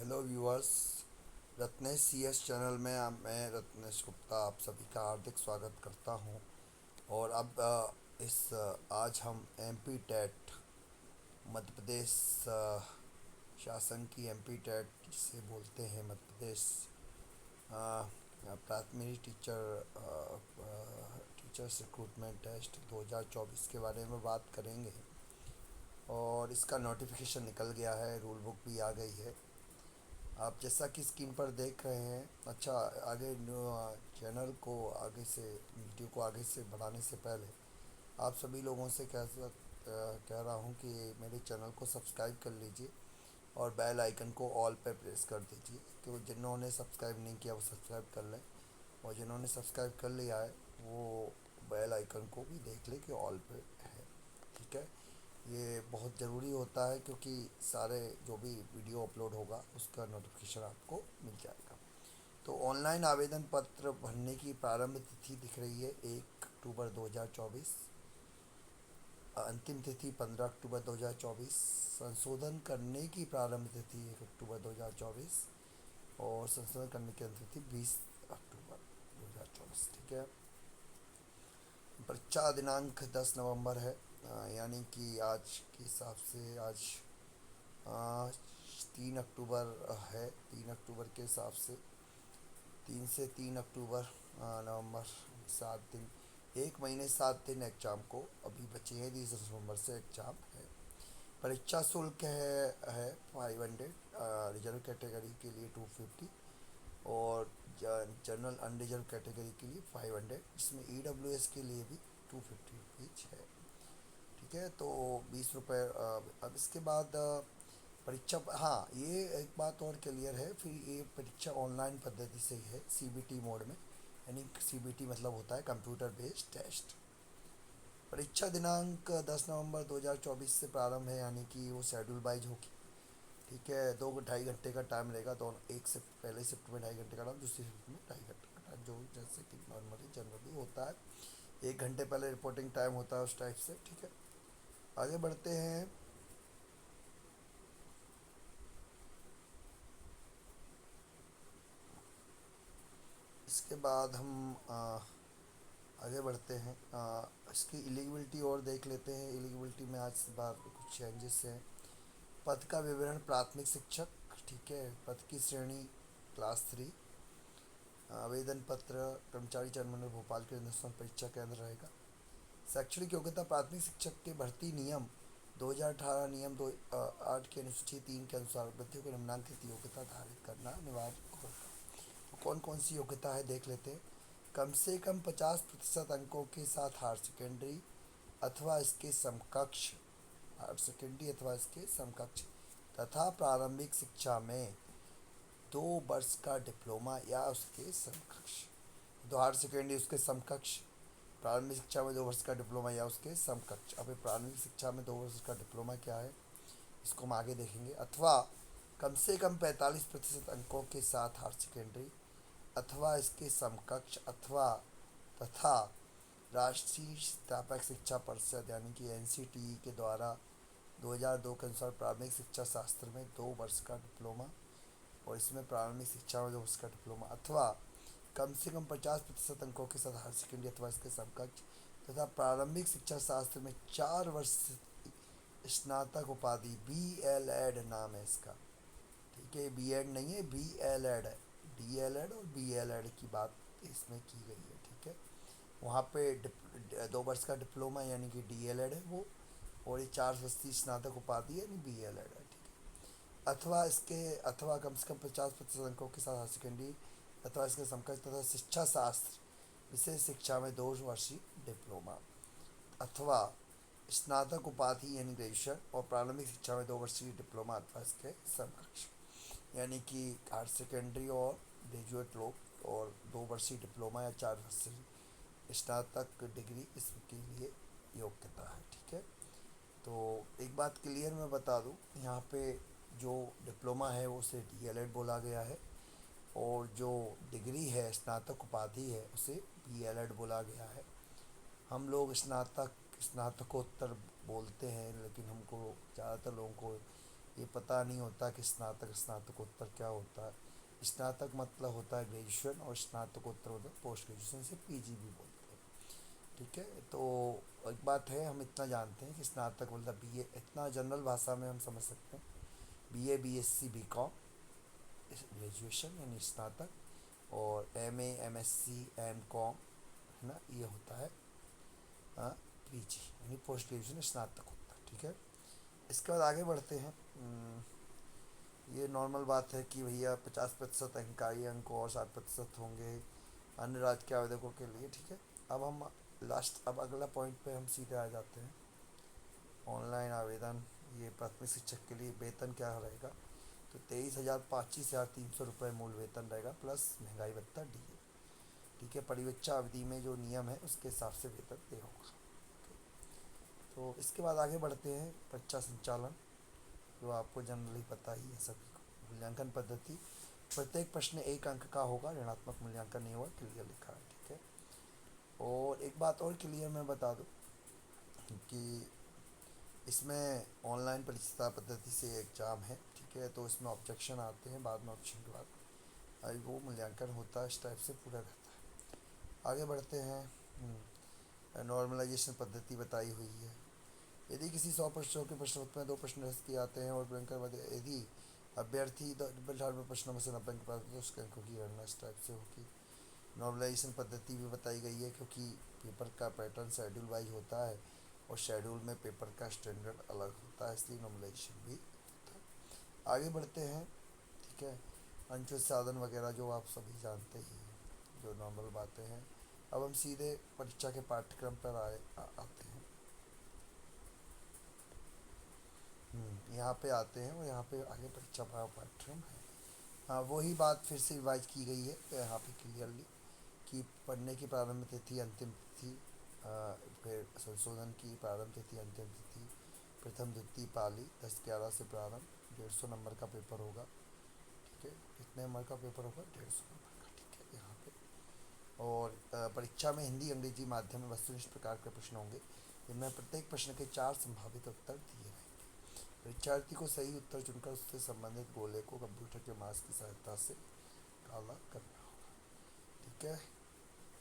Hello viewers. Ratnesh C S channel में मैं रत्नेश गुप्ता आप सभी का हार्दिक स्वागत करता हूं। और अब आज हम M P TET Madhya Pradesh शासन की एम पी टेट जिसे बोलते हैं मध्य प्रदेश प्राथमिक टीचर्स रिक्रूटमेंट टेस्ट 2024 के बारे में बात करेंगे। और इसका नोटिफिकेशन निकल गया है, रूल बुक भी आ गई है। आप जैसा कि स्क्रीन पर देख रहे हैं। अच्छा, आगे चैनल को आगे से वीडियो को आगे से बढ़ाने से पहले आप सभी लोगों से कह रहा हूं कि मेरे चैनल को सब्सक्राइब कर लीजिए और बेल आइकन को ऑल पे प्रेस कर दीजिए। कि जिन्होंने सब्सक्राइब नहीं किया वो सब्सक्राइब कर लें, और जिन्होंने सब्सक्राइब कर लिया है वो बेल आइकन को भी देख ले कि ऑल पे है। ठीक है, ये बहुत ज़रूरी होता है क्योंकि सारे जो भी वीडियो अपलोड होगा उसका नोटिफिकेशन आपको मिल जाएगा। तो ऑनलाइन आवेदन पत्र भरने की प्रारंभ तिथि दिख रही है 1 अक्टूबर 2024। अंतिम तिथि 15 अक्टूबर 2024। संशोधन करने की प्रारंभ तिथि 1 अक्टूबर 2024 और संशोधन करने की अंतिम तिथि 20 अक्टूबर 2024। ठीक है। परीक्षा दिनांक 10 नवंबर है। यानी कि आज के हिसाब से आज 3 अक्टूबर है। 3 अक्टूबर के हिसाब से 3 से 3 अक्टूबर नवंबर 7 दिन, 1 महीने 7 दिन एग्ज़ाम को अभी बचे हैं। 30 नवंबर से एग्ज़ाम है। परीक्षा शुल्क है 500। रिजर्व कैटेगरी के लिए 250 और जनरल अनरिजर्व कैटेगरी के लिए 500, जिसमें EWS के लिए भी 250 है। ठीक है, तो 20 रुपये। अब इसके बाद परीक्षा, हाँ, ये एक बात और क्लियर है। फिर ये परीक्षा ऑनलाइन पद्धति से ही है, CBT मोड में। यानी CBT मतलब होता है कंप्यूटर बेस्ड टेस्ट। परीक्षा दिनांक 10 नवंबर 2024 से प्रारंभ है, यानी कि वो शेड्यूल वाइज होगी। ठीक है, 2 ढाई घंटे का टाइम रहेगा। दोनों एक से पहले शिफ्ट में 2.5 घंटे का टाइम, दूसरी शिफ्ट में 2.5 घंटे का टाइम, जो जैसे कि नॉर्मली जनरली होता है। 1 घंटे पहले रिपोर्टिंग टाइम होता है उस टाइप से। ठीक है, आगे बढ़ते हैं। इसके बाद हम आगे बढ़ते हैं। इसकी एलिजिबिलिटी और देख लेते हैं। एलिजिबिलिटी में आज बार कुछ चेंजेस हैं। पद का विवरण प्राथमिक शिक्षक। ठीक है, पद की श्रेणी क्लास 3। आवेदन पत्र कर्मचारी टर्मिनल भोपाल के नेशनल परीक्षा केंद्र रहेगा। शैक्षणिक योग्यता प्राथमिक शिक्षक के भर्ती नियम 2018 नियम 8 की अनुसूची 3 के अनुसार अभ्यर्थियों को निम्नांकित योग्यता धारित करना अनिवार्य होगा। तो कौन कौन सी योग्यता है देख लेते हैं। कम से कम 50% अंकों के साथ हायर सेकेंडरी अथवा इसके समकक्ष, हायर सेकेंडरी अथवा इसके समकक्ष तथा प्रारंभिक शिक्षा में 2 वर्ष का डिप्लोमा या उसके समकक्ष। तो हायर सेकेंडरी उसके समकक्ष, प्रारंभिक शिक्षा में 2 वर्ष का डिप्लोमा या उसके समकक्ष। अब प्रारंभिक शिक्षा में 2 वर्ष का डिप्लोमा क्या है इसको हम आगे देखेंगे। अथवा कम से कम 45% अंकों के साथ हायर सेकेंडरी अथवा इसके समकक्ष अथवा तथा राष्ट्रीय स्नातक शिक्षा परिषद यानी कि NCTE के द्वारा 2002 के अनुसार प्राथमिक शिक्षा शास्त्र में 2 वर्ष का डिप्लोमा और इसमें प्रारंभिक शिक्षा में 2 वर्ष का डिप्लोमा, अथवा कम से कम 50% अंकों के साथ हायर सेकेंडरी अथवा इसके समकक्ष तथा प्रारंभिक शिक्षा शास्त्र में 4 वर्ष स्नातक उपाधि BLED नाम है इसका। ठीक है, B.Ed नहीं है, BLED है। DLED और BLED की बात इसमें की गई है। ठीक है, वहाँ पे 2 वर्ष का डिप्लोमा यानी कि DLED है वो, और ये 4 वर्षीय स्नातक उपाधि यानी BLED है। ठीक है, अथवा कम से कम 50% अंकों के साथ हायर सेकेंडरी अथवा इसके समकक्ष तथा शिक्षा शास्त्र विशेष शिक्षा में 2 वर्षीय डिप्लोमा अथवा स्नातक उपाधि यानी ग्रेजुएशन और प्रारंभिक शिक्षा में 2 वर्षीय डिप्लोमा अथवा इसके समकक्ष। यानी कि हायर सेकेंडरी और ग्रेजुएट लोग और 2 वर्षीय डिप्लोमा या 4 वर्षीय स्नातक डिग्री इसके लिए योग्यता है। ठीक है, तो एक बात क्लियर मैं बता दूं, यहाँ पे जो डिप्लोमा है वो उसे DLED बोला गया है और जो डिग्री है स्नातक उपाधि है उसे BLED बोला गया है। हम लोग स्नातकोत्तर बोलते हैं, लेकिन हमको ज़्यादातर लोगों को ये पता नहीं होता कि स्नातक स्नातकोत्तर क्या होता है। स्नातक मतलब होता है ग्रेजुएशन, और स्नातकोत्तर मतलब पोस्ट ग्रेजुएशन से पीजी भी बोलते हैं। ठीक है, तो एक बात है, हम इतना जानते हैं कि स्नातक मतलब बीए, इतना जनरल भाषा में हम समझ सकते हैं। बीए, बीएससी, बीकॉम ग्रेजुएशन यानी स्नातक, और एमए, एमएससी, एमकॉम, है ना, ये होता है पीजी यानी पोस्ट ग्रेजुएशन स्नातकोत्तर। ठीक है, इसके बाद आगे बढ़ते हैं। ये नॉर्मल बात है कि भैया 50% अंकाई अंक और 60% होंगे अन्य राज्य के आवेदकों के लिए। ठीक है, अब हम अब अगला पॉइंट पे हम सीधे आ जाते हैं। ऑनलाइन आवेदन, ये प्राथमिक शिक्षक के लिए वेतन क्या रहेगा, तो 23,000 25,300 रुपये मूल वेतन रहेगा, प्लस महंगाई भत्ता डीए। ठीक है, परिवीक्षा अवधि में जो नियम है उसके हिसाब से वेतन दे होगा। तो इसके बाद आगे बढ़ते हैं। परीक्षा संचालन, जो आपको जनरली पता ही है सभी को। मूल्यांकन पद्धति, प्रत्येक प्रश्न 1 अंक का होगा, ऋणात्मक मूल्यांकन नहीं होगा, क्लियर लिखा है। ठीक है, और एक बात और क्लियर मैं बता दूं कि इसमें ऑनलाइन परीक्षा पद्धति से एग्ज़ाम है। ठीक है, तो इसमें ऑब्जेक्शन आते हैं बाद में, ऑप्शन के बाद अभी वो मूल्यांकन होता है, इस टाइप से पूरा रहता है। आगे बढ़ते हैं। नॉर्मलाइजेशन पद्धति बताई हुई है। यदि किसी 100 प्रश्नों के प्रश्न पत्र में 2 प्रश्न रद्द किए जाते हैं और यदि अभ्यर्थी 98 प्रश्नों में से 90 अंक प्राप्त तो उसके अंकों की गणना इस टाइप से होगी। नॉर्मलाइजेशन पद्धति भी बताई गई है, क्योंकि पेपर का पैटर्न शेड्यूल वाइज होता है और शेड्यूल में पेपर का स्टैंडर्ड अलग होता है, इसलिए नॉर्मलाइजेशन भी होता है। आगे बढ़ते हैं। ठीक है, अनुचित साधन वगैरह जो आप सभी जानते ही हैं, जो नॉर्मल बातें हैं। अब हम सीधे परीक्षा के पाठ्यक्रम पर आते हैं। यहाँ पे आते हैं, और यहाँ पे आगे परीक्षा पाठ्यक्रम है। हाँ, वही बात फिर से रिवाइज की गई है यहाँ पे क्लियरली, कि पढ़ने की प्रारंभ तिथि, अंतिम तिथि, फिर संशोधन की प्रारंभ तिथि, अंतिम तिथि, प्रथम द्वितीय पाली 10-11 से प्रारंभ, 150 नंबर का पेपर होगा। ठीक है, कितने नंबर का पेपर होगा, 150 नंबर का। ठीक है, यहाँ पे और परीक्षा में हिंदी अंग्रेजी माध्यम में वस्तुनिष्ठ प्रकार के प्रश्न होंगे, जिनमें प्रत्येक प्रश्न के 4 संभावित उत्तर दिए रहेंगे। परीक्षार्थी को सही उत्तर चुनकर उससे संबंधित गोले को कंप्यूटर के माउस की सहायता से काला करना होगा। ठीक है,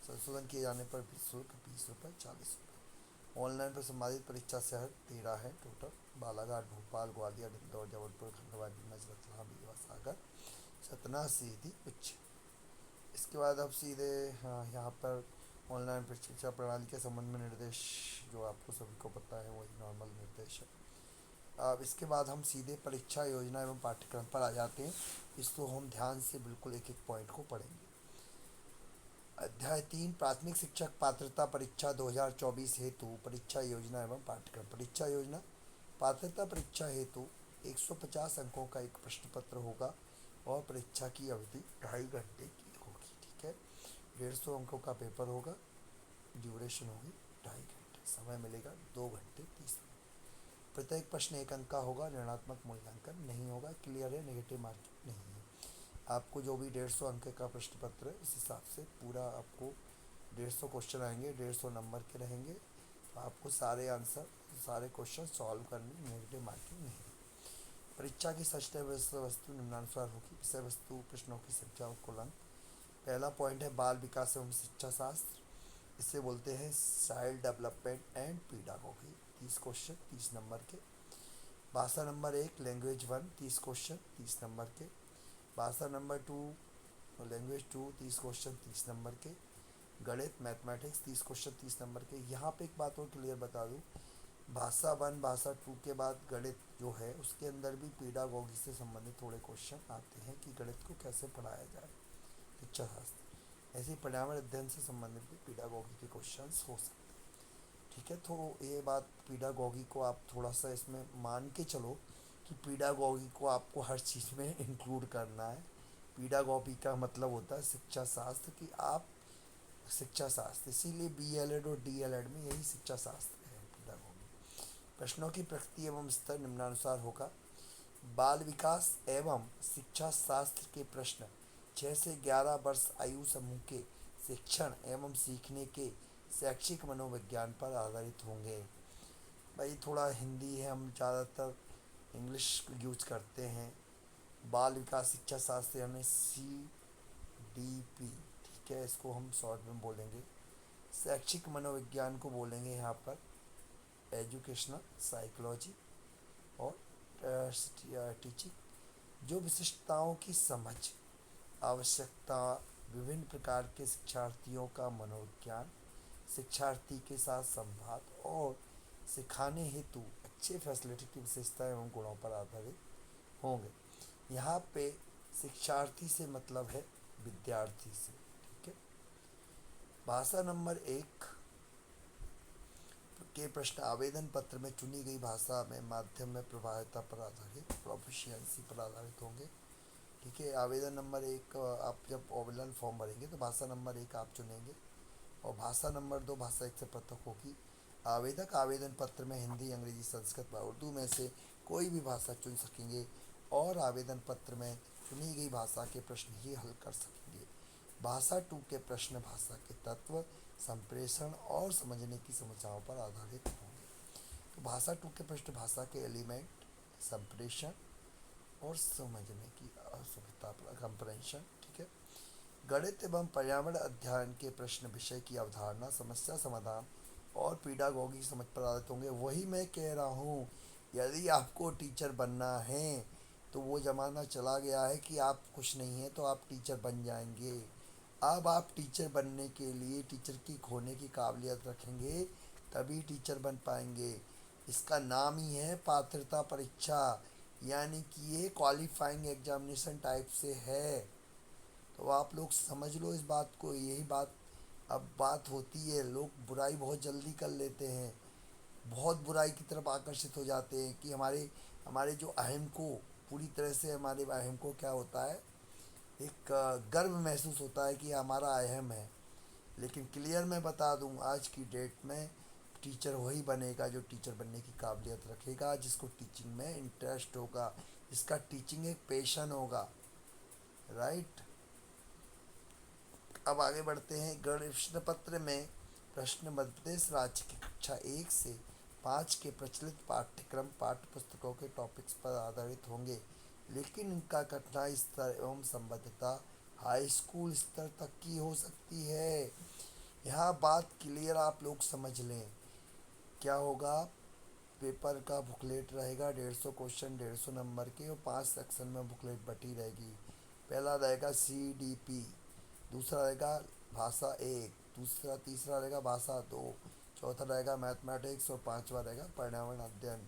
संशोधन किए जाने पर भी शुल्क 20 रुपये, 40 रुपये। ऑनलाइन पर संबंधित परीक्षा शहर 13 है टोटल: बालाघाट, भोपाल, ग्वालियर, इंदौर, जबलपुर, खंडवा, नीमच, रतलाम, रीवा, सागर, सतना, सीधी, उज्जैन। इसके बाद अब सीधे, हाँ, यहाँ पर ऑनलाइन शिक्षा प्रणाली के संबंध में निर्देश, जो आपको सभी को पता है वही नॉर्मल निर्देश है। अब इसके बाद हम सीधे परीक्षा योजना एवं पाठ्यक्रम पर आ जाते हैं। इसको हम ध्यान से बिल्कुल एक एक पॉइंट को पढ़ेंगे। अध्याय 3, प्राथमिक शिक्षक पात्रता परीक्षा 2024 हेतु परीक्षा योजना एवं पाठ्यक्रम। परीक्षा योजना: पात्रता परीक्षा हेतु 150 अंकों का एक प्रश्न पत्र होगा, और परीक्षा की अवधि 2.5 घंटे की होगी। ठीक है, 150 अंकों का पेपर होगा, ड्यूरेशन होगी 2.5 घंटे, समय मिलेगा 2 घंटे 30 मिनट। प्रत्येक प्रश्न 1 अंक का होगा, ऋणात्मक मूल्यांकन नहीं होगा, क्लियर है, नेगेटिव मार्किंग नहीं है। आपको जो भी 150 अंक का प्रश्न पत्र है उस हिसाब से पूरा आपको 150 क्वेश्चन आएंगे, 150 नंबर के रहेंगे, तो आपको सारे आंसर, सारे क्वेश्चन सॉल्व करने, नेगेटिव मार्किंग नहीं है। परीक्षा की सचना विषय वस्तु निम्नानुसार होगी। विषय वस्तु प्रश्नों की संख्या और कुल अंक। पहला पॉइंट है बाल विकास एवं शिक्षा शास्त्र, इसे बोलते हैं child development and pedagogy. 30 question 30 number के। भाषा नंबर 1 लैंग्वेज 1 30 क्वेश्चन 30 नंबर के। भाषा नंबर 2 लैंग्वेज 2 30 क्वेश्चन 30 नंबर के। गणित मैथमेटिक्स 30 क्वेश्चन 30 नंबर के। यहाँ पे एक बात और क्लियर बता दूँ, भाषा 1 भाषा 2 के बाद गणित जो है उसके अंदर भी पीडागोगी से संबंधित थोड़े क्वेश्चन आते हैं, कि गणित को कैसे पढ़ाया जाए, शिक्षा शास्त्र। ऐसे ही पर्यावरण अध्ययन से संबंधित भी पीडागोगी के क्वेश्चन हो सकते हैं। ठीक है, तो ये बात पीडागोगी को आप थोड़ा सा इसमें मान के चलो, कि पीडागोगी को आपको हर चीज़ में इंक्लूड करना है। पीडागोगी का मतलब होता है शिक्षा शास्त्र, कि आप शिक्षा शास्त्र, इसीलिए BLED और DLED में यही शिक्षा शास्त्र है पीडागोगी। प्रश्नों की प्रकृति एवं स्तर निम्नानुसार होगा। बाल विकास एवं शिक्षा शास्त्र के प्रश्न 6 से 11 वर्ष आयु समूह के शिक्षण एवं सीखने के शैक्षिक मनोविज्ञान पर आधारित होंगे। भाई थोड़ा हिंदी है, हम ज़्यादातर इंग्लिश यूज करते हैं। बाल विकास शिक्षा शास्त्र यानी CDP, ठीक है, इसको हम शॉर्ट में बोलेंगे। शैक्षिक मनोविज्ञान को बोलेंगे यहाँ पर एजुकेशनल साइकोलॉजी। और टीचिंग जो विशिष्टताओं की समझ, आवश्यकता, विभिन्न प्रकार के शिक्षार्थियों का मनोविज्ञान, शिक्षार्थी के साथ संवाद और सिखाने हेतु अच्छे फैसिलिटी की विशेषता एवं गुणों पर आधारित होंगे। यहाँ पे शिक्षार्थी से मतलब है विद्यार्थी से, ठीक है। भाषा नंबर 1 के प्रश्न आवेदन पत्र में चुनी गई भाषा में माध्यम में प्रभाविता पर आधारित, प्रोफिशिएंसी पर आधारित होंगे, ठीक है। आवेदन नंबर 1 आप जब आवेदन फॉर्म भरेंगे तो भाषा नंबर 1 आप चुनेंगे और भाषा नंबर 2 भाषा 1 से पृथक होगी। आवेदक आवेदन पत्र में हिंदी, अंग्रेजी, संस्कृत व उर्दू में से कोई भी भाषा चुन सकेंगे और आवेदन पत्र में चुनी गई भाषा के प्रश्न ही हल कर सकेंगे। भाषा 2 के प्रश्न भाषा के तत्व, संप्रेषण और समझने की समस्याओं पर आधारित होंगे। तो भाषा 2 के प्रश्न भाषा के एलिमेंट, संप्रेषण और समझने की असुविधा पर कंप्रेंशन, ठीक है। गणित एवं पर्यावरण अध्ययन के प्रश्न विषय की अवधारणा, समस्या समाधान और पीडागोगी समझ पर आधारित होंगे। वही मैं कह रहा हूँ, यदि आपको टीचर बनना है तो वो ज़माना चला गया है कि आप कुछ नहीं है तो आप टीचर बन जाएंगे। अब आप टीचर बनने के लिए टीचर की होने की काबिलियत रखेंगे तभी टीचर बन पाएंगे। इसका नाम ही है पात्रता परीक्षा, यानी कि ये क्वालिफाइंग एग्जामिनेशन टाइप से है। तो आप लोग समझ लो इस बात को, यही बात अब बात होती है। लोग बुराई बहुत जल्दी कर लेते हैं, बहुत बुराई की तरफ आकर्षित हो जाते हैं कि हमारे हमारे जो अहम को पूरी तरह से, हमारे अहम को क्या होता है, एक गर्व महसूस होता है कि हमारा अहम है। लेकिन क्लियर मैं बता दूं, आज की डेट में टीचर वही बनेगा जो टीचर बनने की काबिलियत रखेगा, जिसको टीचिंग में इंटरेस्ट होगा, जिसका टीचिंग एक पैशन होगा, राइट। अब आगे बढ़ते हैं। प्रश्न पत्र में प्रश्न मध्य प्रदेश राज्य की कक्षा 1 से 5 के प्रचलित पाठ्यक्रम पाठ्य पुस्तकों के टॉपिक्स पर आधारित होंगे, लेकिन इनका कठिनाई स्तर एवं संबद्धता हाई स्कूल स्तर तक की हो सकती है। यहाँ बात क्लियर आप लोग समझ लें। क्या होगा, पेपर का बुकलेट रहेगा 150 क्वेश्चन 150 नंबर के और 5 सेक्शन में बुकलेट बटी रहेगी। पहला रहेगा CDP, दूसरा रहेगा भाषा 1, दूसरा तीसरा रहेगा भाषा 2, चौथा रहेगा मैथमेटिक्स और पांचवा रहेगा पर्यावरण अध्ययन।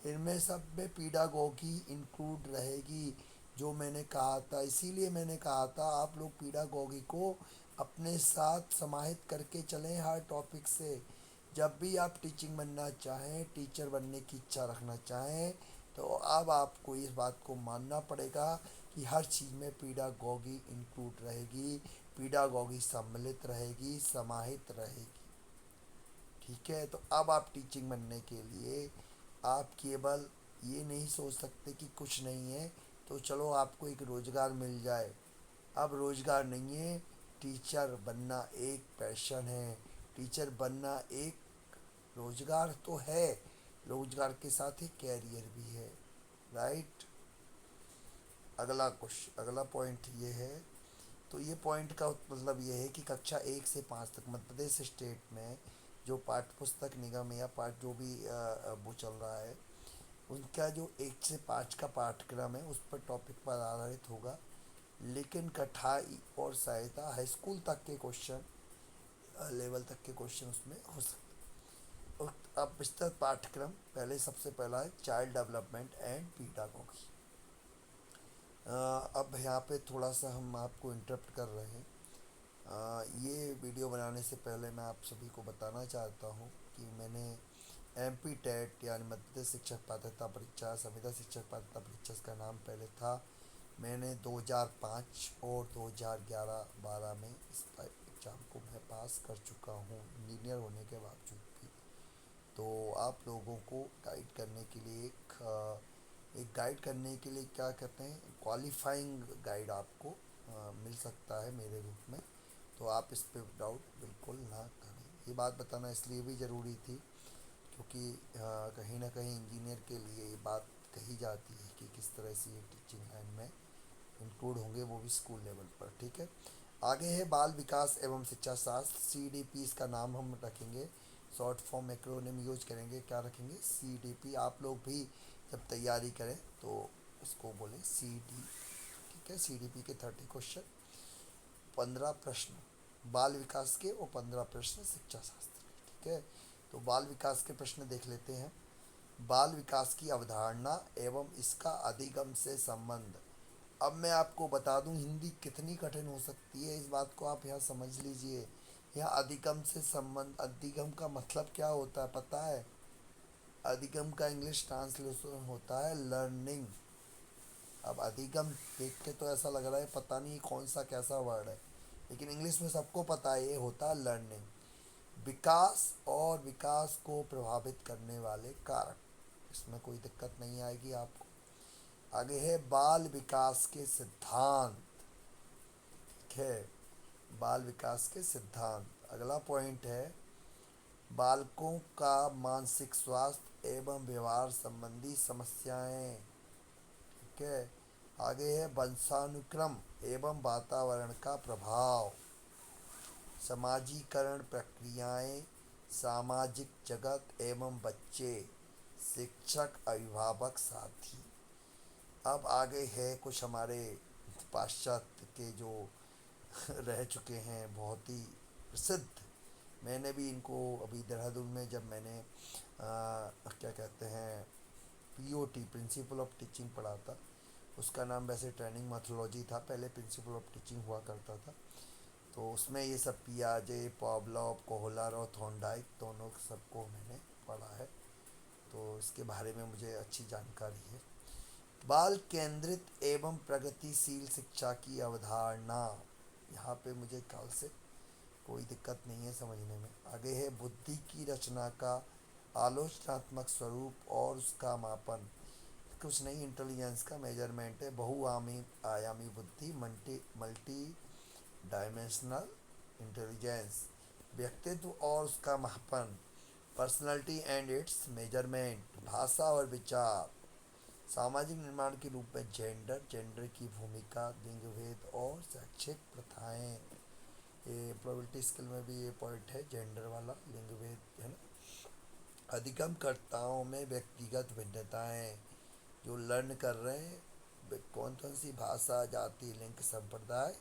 इनमें सब में पीडागोगी इंक्लूड रहेगी, जो मैंने कहा था। इसीलिए मैंने कहा था आप लोग पीडागोगी को अपने साथ समाहित करके चलें हर टॉपिक से। जब भी आप टीचिंग बनना चाहें, टीचर बनने की इच्छा रखना चाहें, तो अब आपको इस बात को मानना पड़ेगा कि हर चीज़ में पीडागोगी इंक्लूड रहेगी, पीडागोगी सम्मिलित रहेगी, समाहित रहेगी, ठीक है। तो अब आप टीचिंग बनने के लिए आप केवल ये नहीं सोच सकते कि कुछ नहीं है तो चलो आपको एक रोज़गार मिल जाए। अब रोज़गार नहीं है, टीचर बनना एक पैशन है, टीचर बनना एक रोज़गार तो है, रोज़गार के साथ ही कैरियर भी है, राइट। अगला पॉइंट ये है। तो ये पॉइंट का मतलब ये है कि कक्षा 1 से 5 तक मध्य प्रदेश स्टेट में जो पाठ्य पुस्तक निगम या पाठ जो भी वो चल रहा है, उनका जो 1 से 5 का पाठ्यक्रम है उस पर टॉपिक पर आधारित होगा। लेकिन कठाई और सहायता हाई स्कूल तक के क्वेश्चन, लेवल तक के क्वेश्चन उसमें हो सकते। और अब विस्तृत पाठ्यक्रम, पहले सबसे पहला है चाइल्ड डेवलपमेंट एंड पीडागोगी। अब यहाँ पे थोड़ा सा हम आपको इंटरप्ट कर रहे हैं। ये वीडियो बनाने से पहले मैं आप सभी को बताना चाहता हूँ कि मैंने MP टेट यानी मध्य प्रदेश शिक्षक पात्रता परीक्षा, संविदा शिक्षक पात्रता परीक्षा का नाम पहले था, मैंने 2005 और 2011-12 में इस एग्ज़ाम को मैं पास कर चुका हूँ इंजीनियर होने के बावजूद भी। तो आप लोगों को गाइड करने के लिए एक गाइड करने के लिए क्या कहते हैं, क्वालिफाइंग गाइड आपको मिल सकता है मेरे रूप में। तो आप इस पे डाउट बिल्कुल ना करें। ये बात बताना इसलिए भी ज़रूरी थी क्योंकि कहीं ना कहीं इंजीनियर के लिए ये बात कही जाती है कि किस तरह से ये टीचिंग लाइन में इंक्लूड होंगे, वो भी स्कूल लेवल पर। ठीक है, आगे है बाल विकास एवं शिक्षा शास्त्र, CDP इसका नाम हम रखेंगे, शॉर्ट फॉर्म एक्रोनिम यूज करेंगे, क्या रखेंगे, CDP। आप लोग भी जब तैयारी करें तो इसको बोलें CD। ठीक है, CDP के 30 क्वेश्चन, 15 प्रश्न बाल विकास के और 15 प्रश्न शिक्षा शास्त्र के। ठीक है, तो बाल विकास के प्रश्न देख लेते हैं। बाल विकास की अवधारणा एवं इसका अधिगम से संबंध। अब मैं आपको बता दूं हिंदी कितनी कठिन हो सकती है, इस बात को आप यहाँ समझ लीजिए। यहाँ अधिगम से संबंध, अधिगम का मतलब क्या होता है पता है? अधिगम का इंग्लिश ट्रांसलेशन होता है लर्निंग। अब अधिगम देख के तो ऐसा लग रहा है पता नहीं कौन सा कैसा वर्ड है, लेकिन इंग्लिश में सबको पता है ये होता है लर्निंग। विकास और विकास को प्रभावित करने वाले कारक, इसमें कोई दिक्कत नहीं आएगी आपको। आगे है बाल विकास के सिद्धांत। ठीक है, बाल विकास के सिद्धांत। अगला पॉइंट है बालकों का मानसिक स्वास्थ्य एवं व्यवहार संबंधी समस्याएं। ठीक है, आगे है वंशानुक्रम एवं वातावरण का प्रभाव, समाजीकरण प्रक्रियाएं, सामाजिक जगत एवं बच्चे, शिक्षक अभिभावक साथी। अब आगे है कुछ हमारे पाश्चात्य के जो रह चुके हैं बहुत ही प्रसिद्ध। मैंने भी इनको अभी देहरादून में जब मैंने क्या कहते हैं POT प्रिंसिपल ऑफ टीचिंग पढ़ा था, उसका नाम वैसे ट्रेनिंग मैथोलॉजी था, पहले प्रिंसिपल ऑफ टीचिंग हुआ करता था। तो उसमें ये सब पियाजे, पॉवलोव, कोहलर और थॉर्नडाइक दोनों सबको मैंने पढ़ा है, तो इसके बारे में मुझे अच्छी जानकारी है। बाल केंद्रित एवं प्रगतिशील शिक्षा की अवधारणा, यहाँ पे मुझे ख्याल से कोई दिक्कत नहीं है समझने में। आगे है बुद्धि की रचना का आलोचनात्मक स्वरूप और उसका मापन। कुछ नहीं, इंटेलिजेंस का मेजरमेंट है, बहुआयामी आयामी बुद्धि, मल्टी डायमेंशनल इंटेलिजेंस। व्यक्तित्व और उसका मापन, पर्सनैलिटी एंड इट्स मेजरमेंट। भाषा और विचार, सामाजिक निर्माण के रूप में जेंडर, जेंडर की भूमिका, लिंग भेद और शैक्षिक प्रथाएं। ये एम्प्लॉयबिलिटी स्किल में भी ये पॉइंट है, जेंडर वाला, लिंग भेद है ना। अधिगमकर्ताओं में व्यक्तिगत भिन्नताएं, जो लर्न कर रहे हैं कौन कौन सी भाषा, जाति, लिंग, संप्रदाय,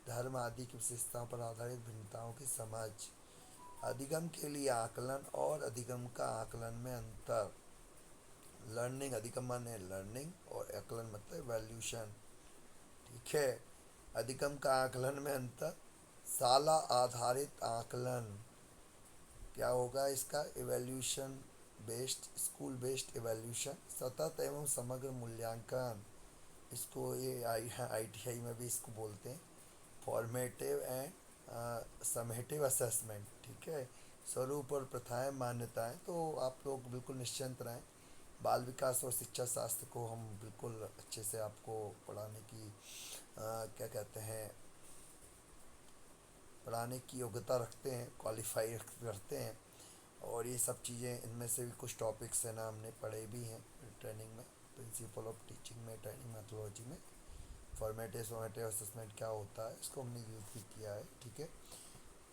धर्म आदि की विशेषताओं पर आधारित भिन्नताओं की समझ। अधिगम के लिए आकलन और अधिगम का आकलन में अंतर। लर्निंग, अधिगम माने लर्निंग और आकलन मतलब वैल्यूशन। ठीक है, अधिगम का आकलन में अंतर, शाला आधारित आकलन क्या होगा इसका, इवैल्यूशन बेस्ड, स्कूल बेस्ड इवैल्यूशन। सतत एवं समग्र मूल्यांकन, इसको ये ITI में भी इसको बोलते हैं फॉर्मेटिव एंड समेटिव असेसमेंट। ठीक है, स्वरूप और प्रथाएं, मान्यताएं। तो आप लोग बिल्कुल निश्चिंत रहें, बाल विकास और शिक्षा शास्त्र को हम बिल्कुल अच्छे से आपको पढ़ाने की क्या कहते हैं, पढ़ाने की योग्यता रखते हैं, क्वालिफाई करते हैं। और ये सब चीज़ें, इनमें से भी कुछ टॉपिक्स हैं ना हमने पढ़े भी हैं ट्रेनिंग में, प्रिंसिपल ऑफ टीचिंग में, ट्रेनिंग मैथोलॉजी में। फॉर्मेटिव असेसमेंट क्या होता है इसको हमने यूज़ भी किया है। ठीक है,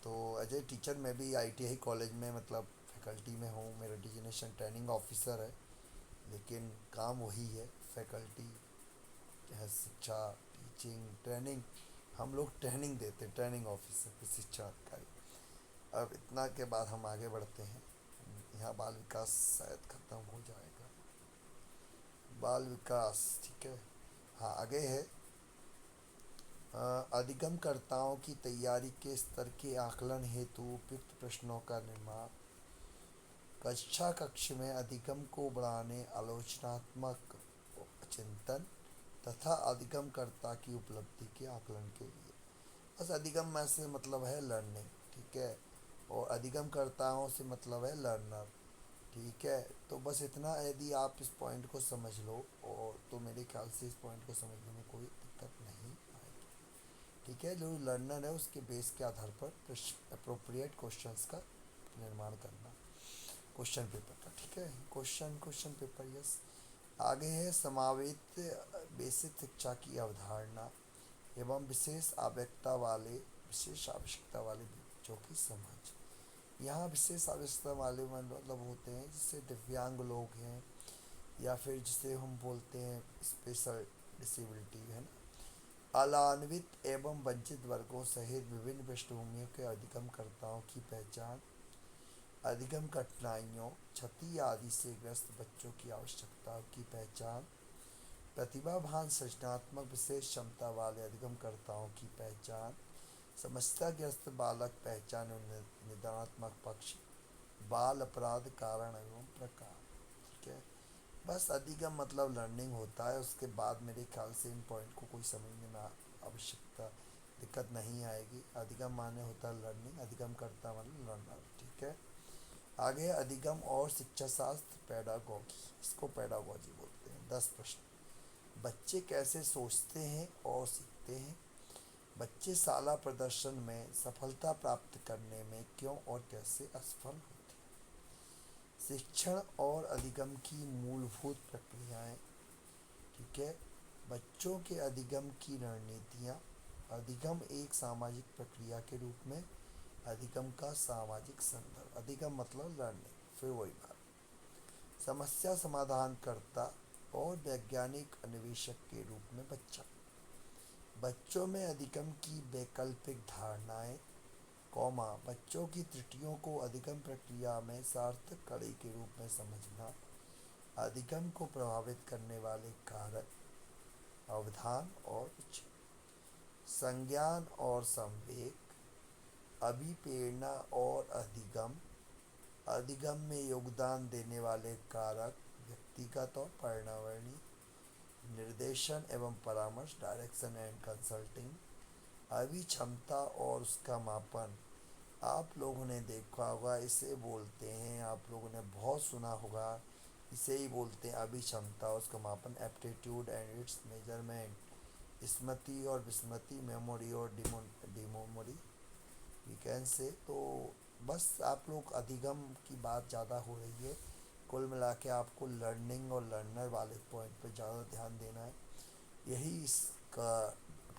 तो एज ए टीचर मैं भी ITI कॉलेज में मतलब फैकल्टी में हूँ, मेरा डिजिग्नेशन ट्रेनिंग ऑफिसर है, लेकिन काम वही है, फैकल्टी है, शिक्षा, टीचिंग, ट्रेनिंग। हम लोग ट्रेनिंग देते हैं, ट्रेनिंग ऑफिसर की शिक्षा अधिकारी। अब इतना के बाद हम आगे बढ़ते हैं, यहाँ बाल विकास शायद ख़त्म हो जाएगा, बाल विकास। ठीक है, हाँ आगे है अधिगमकर्ताओं की तैयारी के स्तर के आकलन हेतु उपयुक्त प्रश्नों का निर्माण। कक्ष में अधिगम को बढ़ाने, आलोचनात्मक चिंतन तथा अधिगमकर्ता की उपलब्धि के आकलन के लिए। बस अधिगम में से मतलब है लर्निंग। ठीक है, और अधिगमकर्ताओं से मतलब है लर्नर। ठीक है, तो बस इतना, यदि आप इस पॉइंट को समझ लो और तो मेरे ख्याल से इस पॉइंट को समझने में कोई दिक्कत नहीं आएगी। ठीक है, जो लर्नर है उसके बेस के आधार पर अप्रोप्रिएट क्वेश्चंस का निर्माण करना, क्वेश्चन पेपर का। ठीक है, क्वेश्चन पेपर, यस। आगे है समावेत बेसिक शिक्षा की अवधारणा एवं विशेष आवश्यकता वाले बच्चों की समझ। यहाँ विशेष आवश्यकता वाले मतलब होते हैं जिससे दिव्यांग लोग हैं, या फिर जिसे हम बोलते हैं स्पेशल डिसेबिलिटी, है ना। अलान्वित एवं वंचित वर्गों सहित विभिन्न पृष्ठभूमियों के अधिगमकर्ताओं की पहचान, अधिगम कठिनाइयों, क्षति आदि से ग्रस्त बच्चों की आवश्यकताओं की पहचान, प्रतिभावान सृजनात्मक विशेष क्षमता वाले अधिगमकर्ताओं की पहचान, समस्याग्रस्त बालक पहचान एवं निदानात्मक पक्ष, बाल अपराध कारण एवं प्रकार। ठीक है, बस अधिगम मतलब लर्निंग होता है। उसके बाद मेरे ख्याल से इन पॉइंट को कोई समझने में आवश्यकता दिक्कत नहीं आएगी। अधिगम माने होता है लर्निंग, अधिगम करता मतलब लर्नर। ठीक है, आगे अधिगम और शिक्षा शास्त्र पेडागोगी, इसको पेडागोजी बोलते हैं। 10 प्रश्न। बच्चे कैसे सोचते हैं और सीखते हैं? बच्चे शाला प्रदर्शन में सफलता प्राप्त करने में क्यों और कैसे असफल होते हैं? शिक्षण और अधिगम की मूलभूत प्रक्रियाएं। ठीक है, बच्चों के अधिगम की रणनीतियाँ। अधिगम एक सामाजिक प्रक्रिया के रूप में, अधिगम का सामाजिक संदर्भ। अधिगम मतलब लर्निंग, फिर वही बात। समस्या समाधान करता और वैज्ञानिक अन्वेषक के रूप में बच्चा। बच्चों में अधिगम की वैकल्पिक धारणाएं, कौमा बच्चों की त्रुटियों को अधिगम प्रक्रिया में सार्थक कड़ी के रूप में समझना। अधिगम को प्रभावित करने वाले कारक, अवधान और उच्च संज्ञान और संवेग, अभिप्रेरणा और अधिगम, अधिगम में योगदान देने वाले कारक, व्यक्तिगत और पर्यावरणीय, निर्देशन एवं परामर्श, डायरेक्शन एंड कंसल्टिंग, अभिक्षमता और उसका मापन। आप लोगों ने देखा होगा, इसे बोलते हैं, आप लोगों ने बहुत सुना होगा, इसे ही बोलते हैं अभिक्षमता, उसका मापन। एप्टीट्यूड एंड इट्स मेजरमेंट, स्मृति और विस्मृति, मेमोरी और डिमोमोरी, वी कैन से। तो बस आप लोग अधिगम की बात ज़्यादा हो रही है। कुल मिला के आपको लर्निंग और लर्नर वाले पॉइंट पे ज़्यादा ध्यान देना है। यही इसका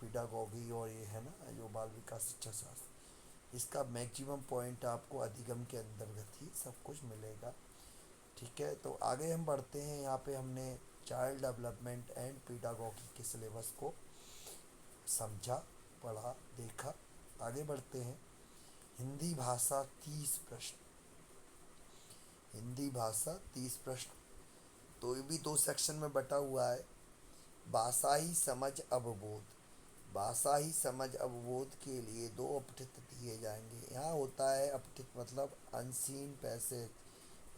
पीडागोगी और ये है ना जो बाल विकास शिक्षा शास्त्र, इसका मैक्सिमम पॉइंट आपको अधिगम के अंतर्गत ही सब कुछ मिलेगा। ठीक है, तो आगे हम बढ़ते हैं। यहाँ पे हमने चाइल्ड डेवलपमेंट एंड पीडागोगी के सिलेबस को समझा, पढ़ा, देखा। आगे बढ़ते हैं। हिंदी भाषा 30 प्रश्न। हिंदी भाषा 30 प्रश्न, तो ये भी 2 सेक्शन में बटा हुआ है। भाषाई समझ अवबोध। भाषाई समझ अवबोध के लिए 2 अपठित दिए जाएंगे। यहाँ होता है अपठित मतलब अनसीन पैसेज।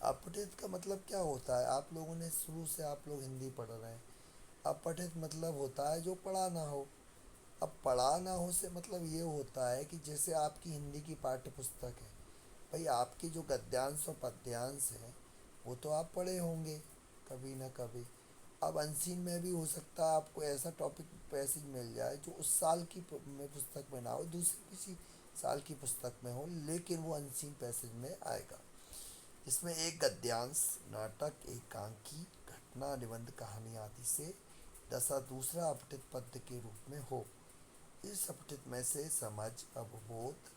अपठित का मतलब क्या होता है? आप लोगों ने शुरू से आप लोग हिंदी पढ़ रहे हैं। अपठित मतलब होता है जो पढ़ा ना हो। अब पढ़ा ना हो से मतलब ये होता है कि जैसे आपकी हिंदी की पाठ्य पुस्तक है, भाई आपके जो गद्यांश और पद्यांश है वो तो आप पढ़े होंगे कभी ना कभी। अब अनसीन में भी हो सकता है आपको ऐसा टॉपिक पैसेज मिल जाए जो उस साल की में पुस्तक में ना हो, दूसरी किसी साल की पुस्तक में हो, लेकिन वो अनसीन पैसेज में आएगा। इसमें एक गद्यांश, नाटक, एकांकी, घटना, निबंध, कहानी आदि से दशा दूसरा अपठित पद्य के रूप में हो। इस अपठित में से समझ, अवबोध,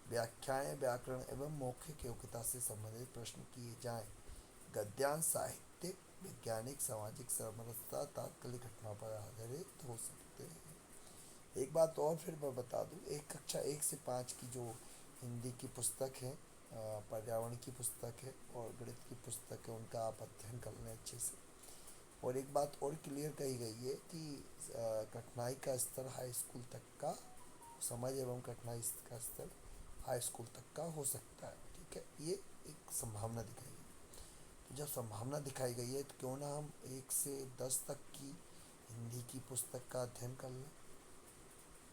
व्याख्याएं, व्याकरण एवं मौखिक योग्यता से संबंधित प्रश्न किए जाएं। गद्यांश साहित्यिक, वैज्ञानिक, सामाजिक, समरसता, तात्कालिक घटनाओं पर आधारित हो सकते हैं। एक बात और फिर मैं बता दूं, एक कक्षा 1 से 5 की जो हिंदी की पुस्तक है, पर्यावरण की पुस्तक है और गणित की पुस्तक है, उनका आप अध्ययन कर लें अच्छे से। और एक बात और क्लियर कही गई है कि कठिनाई का स्तर हाई स्कूल तक का, समझ एवं कठिनाई का स्तर हाई स्कूल तक का हो सकता है। ठीक है, ये एक संभावना दिखाई गई। तो जब संभावना दिखाई गई है तो क्यों ना हम 1 से 10 तक की हिंदी की पुस्तक का अध्ययन कर लें।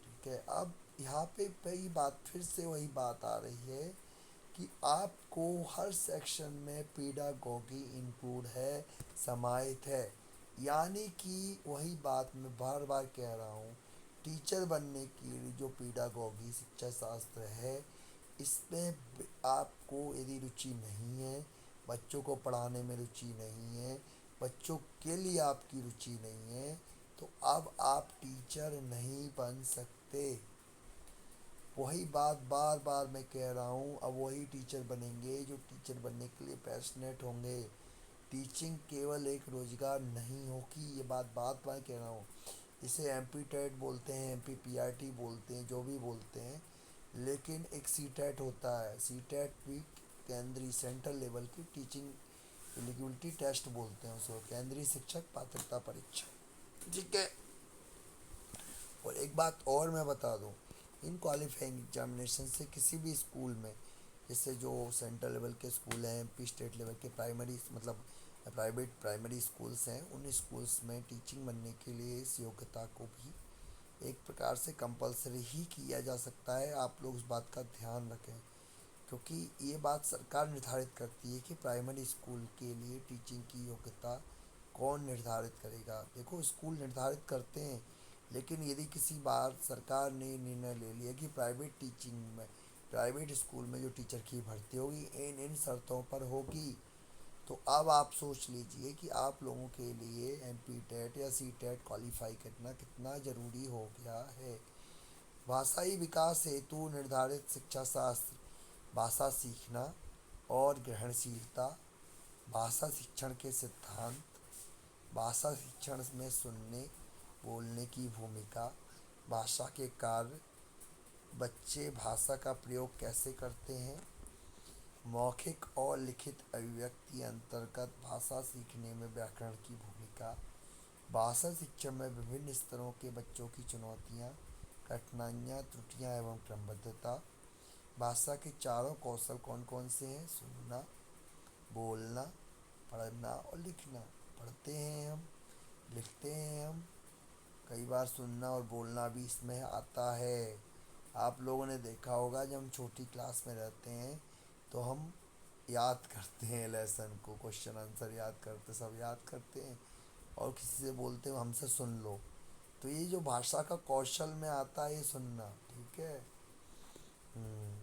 ठीक है, अब यहाँ पे वही बात, फिर से वही बात आ रही है कि आपको हर सेक्शन में पीडागोगी इंक्लूड है, समाहित है। यानी कि वही बात मैं बार बार कह रहा हूँ, टीचर बनने की जो पीडागोगी शिक्षा शास्त्र है, इसमें आपको यदि रुचि नहीं है, बच्चों को पढ़ाने में रुचि नहीं है, बच्चों के लिए आपकी रुचि नहीं है, तो अब आप टीचर नहीं बन सकते। वही बात बार बार मैं कह रहा हूँ, अब वही टीचर बनेंगे जो टीचर बनने के लिए पैशनेट होंगे। टीचिंग केवल एक रोज़गार नहीं होगी, ये बात बात बार कह रहा हूँ। इसे एम पी टेट बोलते हैं, M P P R T बोलते हैं, जो भी बोलते हैं, लेकिन एक सी टेट होता है। सी टेट भी केंद्रीय सेंट्रल लेवल की टीचिंग एलिजिबिलिटी टेस्ट बोलते हैं उसको, केंद्रीय शिक्षक पात्रता परीक्षा। ठीक है। और एक बात और मैं बता दूं, इन क्वालिफाइंग एग्जामिनेशन से किसी भी स्कूल में, जैसे जो सेंट्रल लेवल के स्कूल हैं, एमपी स्टेट लेवल के प्राइमरी मतलब प्राइवेट प्राइमरी स्कूल्स हैं, उन स्कूल्स में टीचिंग बनने के लिए इस योग्यता को भी एक प्रकार से कंपलसरी ही किया जा सकता है। आप लोग उस बात का ध्यान रखें, क्योंकि ये बात सरकार निर्धारित करती है कि प्राइमरी स्कूल के लिए टीचिंग की योग्यता कौन निर्धारित करेगा। देखो, स्कूल निर्धारित करते हैं, लेकिन यदि किसी बार सरकार ने निर्णय ले लिया कि प्राइवेट टीचिंग में, प्राइवेट स्कूल में जो टीचर की भर्ती होगी इन इन शर्तों पर होगी, तो अब आप सोच लीजिए कि आप लोगों के लिए एम पी टेट या सी टेट क्वालिफाई करना कितना ज़रूरी हो गया है। भाषाई विकास हेतु निर्धारित शिक्षा शास्त्र, भाषा सीखना और ग्रहणशीलता, भाषा शिक्षण के सिद्धांत, भाषा शिक्षण में सुनने बोलने की भूमिका, भाषा के कार्य, बच्चे भाषा का प्रयोग कैसे करते हैं, मौखिक और लिखित अभिव्यक्ति अंतर्गत भाषा सीखने में व्याकरण की भूमिका, भाषा शिक्षण में विभिन्न स्तरों के बच्चों की चुनौतियाँ, कठिनाइयाँ, त्रुटियाँ एवं क्रमबद्धता। भाषा के चारों कौशल कौन कौन से हैं? सुनना, बोलना, पढ़ना और लिखना। पढ़ते हैं हम, लिखते हैं हम, कई बार सुनना और बोलना भी इसमें आता है। आप लोगों ने देखा होगा, जब हम छोटी क्लास में रहते हैं तो हम याद करते हैं लेसन को, क्वेश्चन आंसर याद करते, सब याद करते हैं, और किसी से बोलते हो हमसे सुन लो। तो ये जो भाषा का कौशल में आता है, ये सुनना, ठीक है। हम्म,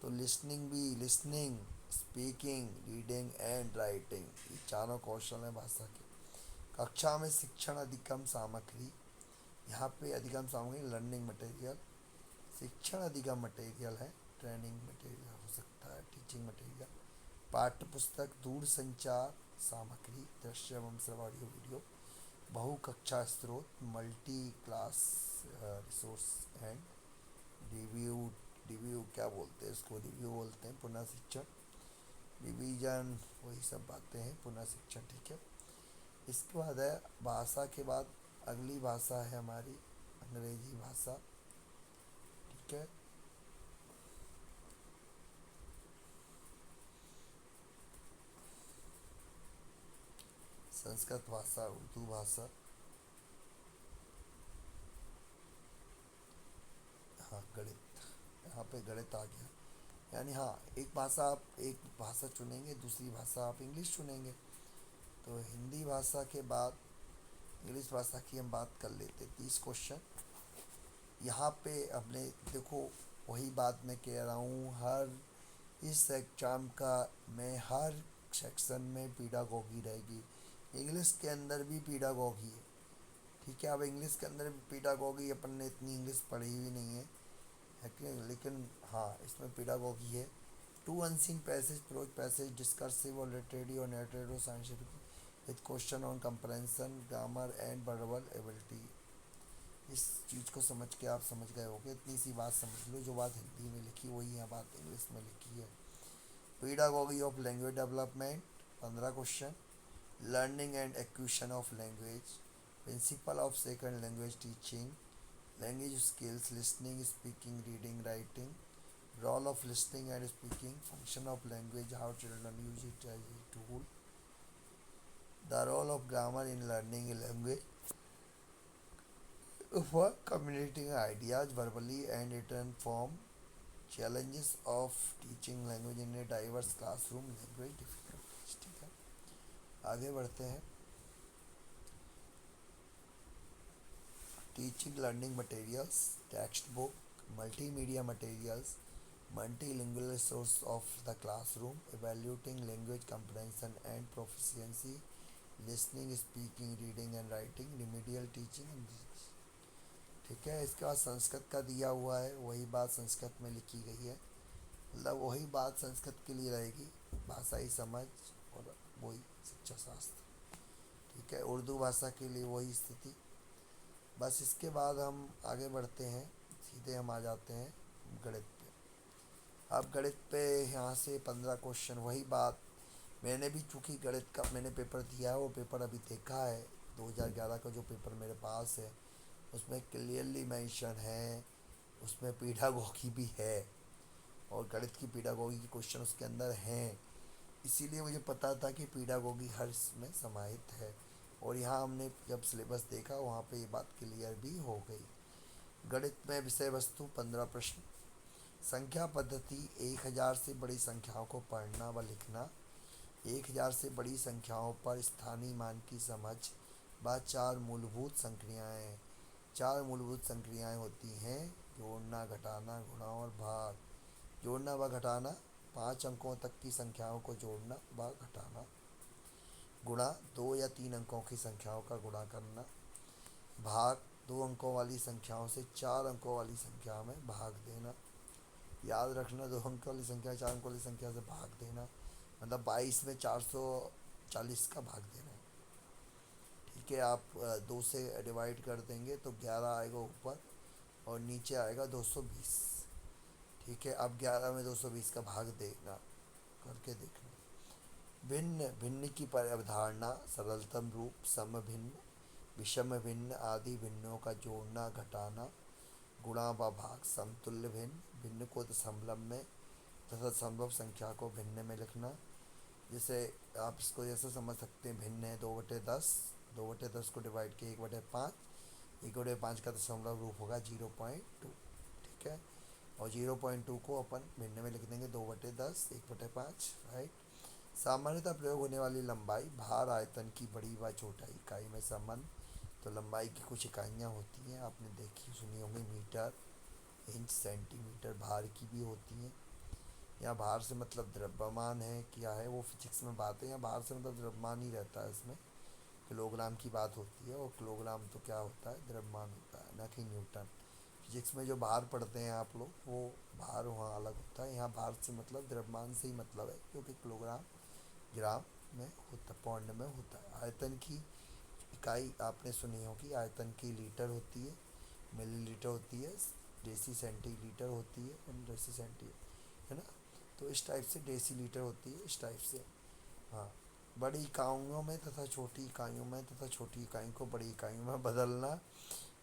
तो लिसनिंग भी, listening, speaking, reading and writing, ये चारों कौशल हैं भाषा के। कक्षा में शिक्षण अधिगम सामग्री, यहाँ पे अधिगम सामग्री लर्निंग मटेरियल, शिक्षण अधिगम मटेरियल है, ट्रेनिंग मटेरियल हो सकता है, टीचिंग मटेरियल। पाठ्य पुस्तक, दूर संचार सामग्री, दृश्य एवं श्रवण ऑडियो वीडियो, बहु कक्षा स्रोत, multi class resource and review. Review क्या बोलते हैं इसको? रिव्यू बोलते हैं। पुनः शिक्षण, रिवीजन, वही सब बातें हैं, पुनः शिक्षण, ठीक है। इसके बाद है भाषा के बाद अगली भाषा है हमारी अंग्रेजी भाषा, ठीक है। संस्कृत भाषा, उर्दू भाषा, हाँ गणित, यहाँ पे गणित आ गया। यानी हाँ, एक भाषा आप एक भाषा चुनेंगे, दूसरी भाषा आप इंग्लिश चुनेंगे। तो हिंदी भाषा के बाद इंग्लिश भाषा की हम बात कर लेते। 30 क्वेश्चन यहाँ पे हमने, देखो वही बात मैं कह रहा हूँ, हर इस एग्जाम का में हर सेक्शन में पीडागोगी रहेगी। इंग्लिश के अंदर भी पीडागोगी है, ठीक है। अब इंग्लिश के अंदर भी पीडागोगी, अपन ने इतनी इंग्लिश पढ़ी हुई नहीं है कि नहीं, लेकिन हाँ इसमें पीडागोगी है। Two unseen passage, prose passage, discursive और लिटरेरी और नैरेटिव और scientific, with question on comprehension, grammar and verbal ability. इस चीज़ को समझ के आप समझ गए होगे, इतनी सी बात समझ लो, जो बात हिंदी में लिखी वही यहाँ बात इंग्लिश में लिखी है। Pedagogy of language development, 15 question. Learning and acquisition of language, principle of second language teaching, language skills, listening, speaking, reading, writing, role of listening and speaking, function of language, how children use it as a tool, the role of grammar in learning a language, for communicating ideas verbally and written form, challenges of teaching language in a diverse classroom, language difficulties, ठीक है। आगे बढ़ते हैं। Teaching learning materials, text book, multimedia materials, multilingual source of the classroom, evaluating language comprehension and proficiency, listening, speaking, reading and writing, remedial teaching and ठीक है। इसके बाद संस्कृत का दिया हुआ है, वही बात संस्कृत में लिखी गई है, मतलब वही बात संस्कृत के लिए रहेगी, भाषाई समझ और वही शिक्षा शास्त्र। ठीक है, उर्दू भाषा के लिए वही स्थिति। बस इसके बाद हम आगे बढ़ते हैं, सीधे हम आ जाते हैं गणित पे। अब गणित पे यहाँ से 15 क्वेश्चन, वही बात। मैंने भी चूँकि गणित का मैंने पेपर दिया है, वो पेपर अभी देखा है, 2011 का जो पेपर मेरे पास है उसमें क्लियरली मेंशन है, उसमें पीडागोगी भी है और गणित की पीडागोगी के क्वेश्चन उसके अंदर हैं। इसीलिए मुझे पता था कि पीडागोगी हर इसमें समाहित है, और यहाँ हमने जब सिलेबस देखा वहाँ पे ये बात क्लियर भी हो गई। गणित में विषय वस्तु 15 प्रश्न। संख्या पद्धति, 1000 से बड़ी संख्याओं को पढ़ना व लिखना, 1000 से बड़ी संख्याओं पर स्थानीय मान की समझ व 4 मूलभूत संक्रियाएँ। 4 मूलभूत संक्रियाएँ होती हैं जोड़ना, घटाना, गुणा और भाग। जोड़ना व घटाना, 5 अंकों तक की संख्याओं को जोड़ना व घटाना। गुणा, 2 या 3 अंकों की संख्याओं का गुणा करना। भाग, 2 अंकों वाली संख्याओं से 4 अंकों वाली संख्या में भाग देना। याद रखना, 2 अंक वाली संख्या 4 अंक वाली संख्या से भाग देना, मतलब 22 में 440 का भाग देना। ठीक है, आप 2 से डिवाइड कर देंगे तो 11 आएगा ऊपर और नीचे आएगा 220। ठीक है, अब 11 में 220 का भाग देना, करके देखना। भिन्न, भिन्न की अवधारणा, सरलतम रूप, सम भिन्न, विषम भिन्न आदि भिन्नों का जोड़ना, घटाना। गुणा व भाग, समतुल्य भिन्न, भिन्न को दशमलव में तथा दशमलव संख्या को भिन्न में लिखना। जैसे आप इसको जैसे समझ सकते हैं, भिन्न है 2/10, 2/10 को डिवाइड किया 1/5, 1/5 का दशमलव रूप होगा 0.2। ठीक है, और 0.2 को अपन भिन्न में लिख देंगे 2/10, 1/5, राइट। सामान्यतः प्रयोग होने वाली लंबाई, भार आयतन की बड़ी व छोटा इकाई में संबंध। तो लंबाई की कुछ इकाइयाँ होती हैं, आपने देखी सुनी होंगी, मीटर, इंच, सेंटीमीटर। भार की भी होती हैं। यहाँ भार से मतलब द्रव्यमान है, क्या है वो फिजिक्स में बात है, यहाँ भार से मतलब द्रव्यमान ही रहता है, इसमें किलोग्राम की बात होती है, और किलोग्राम तो क्या होता है, द्रव्यमान होता है, ना कि न्यूटन। फिजिक्स में जो भार पढ़ते हैं आप लोग, वो भार वहाँ अलग होता है, यहाँ भार से मतलब द्रव्यमान से ही मतलब है, क्योंकि किलोग्राम ग्राम में होता, पौंड में होता है। आयतन की इकाई आपने सुनी होगी, आयतन की लीटर होती है, मिलीलीटर होती है, डेसी सेंटीलीटर होती है, एंड डेसी सेंटी, है ना। तो इस टाइप से डेसी लीटर होती है, इस टाइप से। हाँ, बड़ी इकाइयों में तथा छोटी इकाइयों में तथा छोटी इकाइयों को बड़ी इकाइयों में बदलना।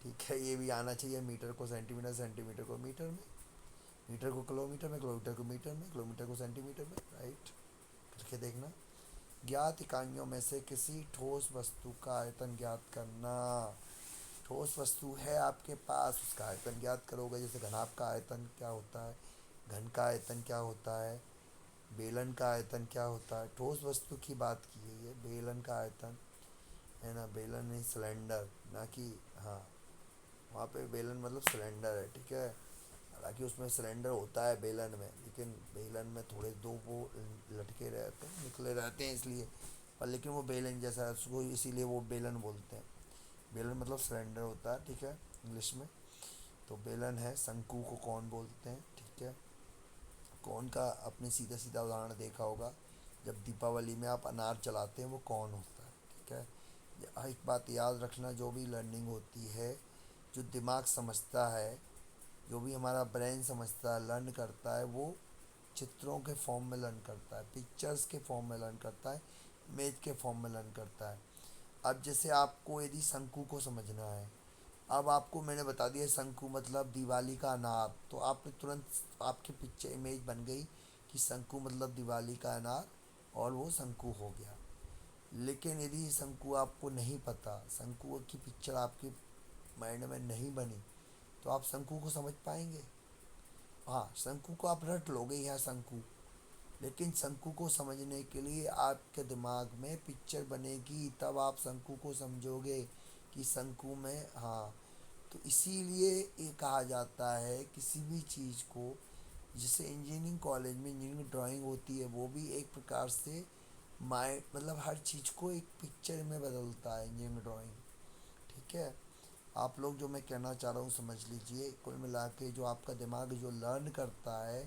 ठीक है, ये भी आना चाहिए। मीटर को सेंटीमीटर, सेंटीमीटर को मीटर में, मीटर को किलोमीटर में, किलोमीटर को मीटर में, किलोमीटर को सेंटीमीटर में, राइट। करके देखना। ज्ञात इकाइयों में से किसी ठोस वस्तु का आयतन ज्ञात करना। ठोस वस्तु है आपके पास, उसका आयतन ज्ञात करोगे। जैसे घनाभ का आयतन क्या होता है, घन का आयतन क्या होता है, बेलन का आयतन क्या होता है। ठोस वस्तु की बात की गई है, बेलन का आयतन, है ना। बेलन नहीं, सिलेंडर, ना कि, हाँ, वहाँ पे बेलन मतलब सिलेंडर है। ठीक है, हालांकि उसमें सिलेंडर होता है बेलन में, लेकिन बेलन में थोड़े दो वो लटके रहते हैं, निकले रहते हैं इसलिए, और लेकिन वो बेलन जैसा है, उसको इसीलिए वो बेलन बोलते हैं। बेलन मतलब सिलेंडर होता है, ठीक है, इंग्लिश में। तो बेलन है। शंकु को कौन बोलते हैं, ठीक है। कौन का आपने सीधा सीधा उदाहरण देखा होगा, जब दीपावली में आप अनार चलाते हैं, वो कौन होता है। ठीक है, एक बात याद रखना, जो भी लर्निंग होती है, जो दिमाग समझता है, जो भी हमारा ब्रेन समझता है, लर्न करता है, वो चित्रों के फॉर्म में लर्न करता है, पिक्चर्स के फॉर्म में लर्न करता है, इमेज के फॉर्म में लर्न करता है। अब जैसे आपको यदि शंकु को समझना है, अब आपको मैंने बता दिया शंकु मतलब दिवाली का अनार, तो आपने तुरंत आपकी पिक्चर इमेज बन गई कि शंकु मतलब दिवाली का अनार, और वो शंकु हो गया। लेकिन यदि शंकु आपको नहीं पता, शंकु की पिक्चर आपके माइंड में नहीं बनी, तो आप शंकु को समझ पाएंगे। हाँ, शंकु को आप रट लोगे यहाँ शंकु, लेकिन शंकु को समझने के लिए आपके दिमाग में पिक्चर बनेगी, तब आप शंकु को समझोगे कि शंकु में, हाँ। तो इसीलिए ये कहा जाता है किसी भी चीज़ को जिससे इंजीनियरिंग कॉलेज में इंजीनियरिंग ड्राइंग होती है, वो भी एक प्रकार से माइंड मतलब हर चीज़ को एक पिक्चर में बदलता है इंजीनियरिंग ड्राइंग। ठीक है, आप लोग जो मैं कहना चाह रहा हूँ समझ लीजिए। कुल मिला के जो आपका दिमाग जो लर्न करता है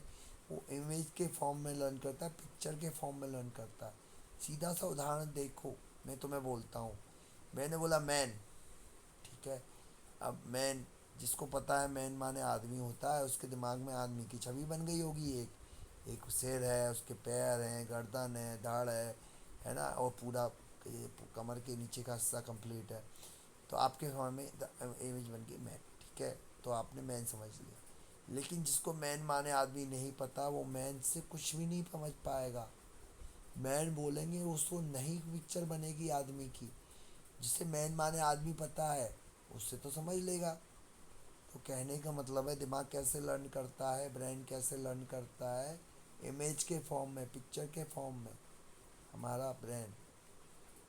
वो इमेज के फॉर्म में लर्न करता है, पिक्चर के फॉर्म में लर्न करता है। सीधा सा उदाहरण देखो, मैं तुम्हें बोलता हूँ, मैंने बोला मैन, ठीक है। अब मैन, जिसको पता है मैन माने आदमी होता है, उसके दिमाग में आदमी की छवि बन गई होगी। एक एक सिर है, उसके पैर हैं, गर्दन है, दाढ़ है ना, और पूरा ये कमर के नीचे का हिस्सा कंप्लीट है। तो आपके फॉर्म में इमेज बन गई मैन, ठीक है। तो आपने मैन समझ लिया। लेकिन जिसको मैन माने आदमी नहीं पता, वो मैन से कुछ भी नहीं समझ पाएगा। मैन बोलेंगे उसको नहीं पिक्चर बनेगी आदमी की। जिसे मैन माने आदमी पता है उससे तो समझ लेगा। तो कहने का मतलब है दिमाग कैसे लर्न करता है, ब्रेन कैसे लर्न करता है, इमेज के फॉर्म में, पिक्चर के फॉर्म में, हमारा ब्रेन।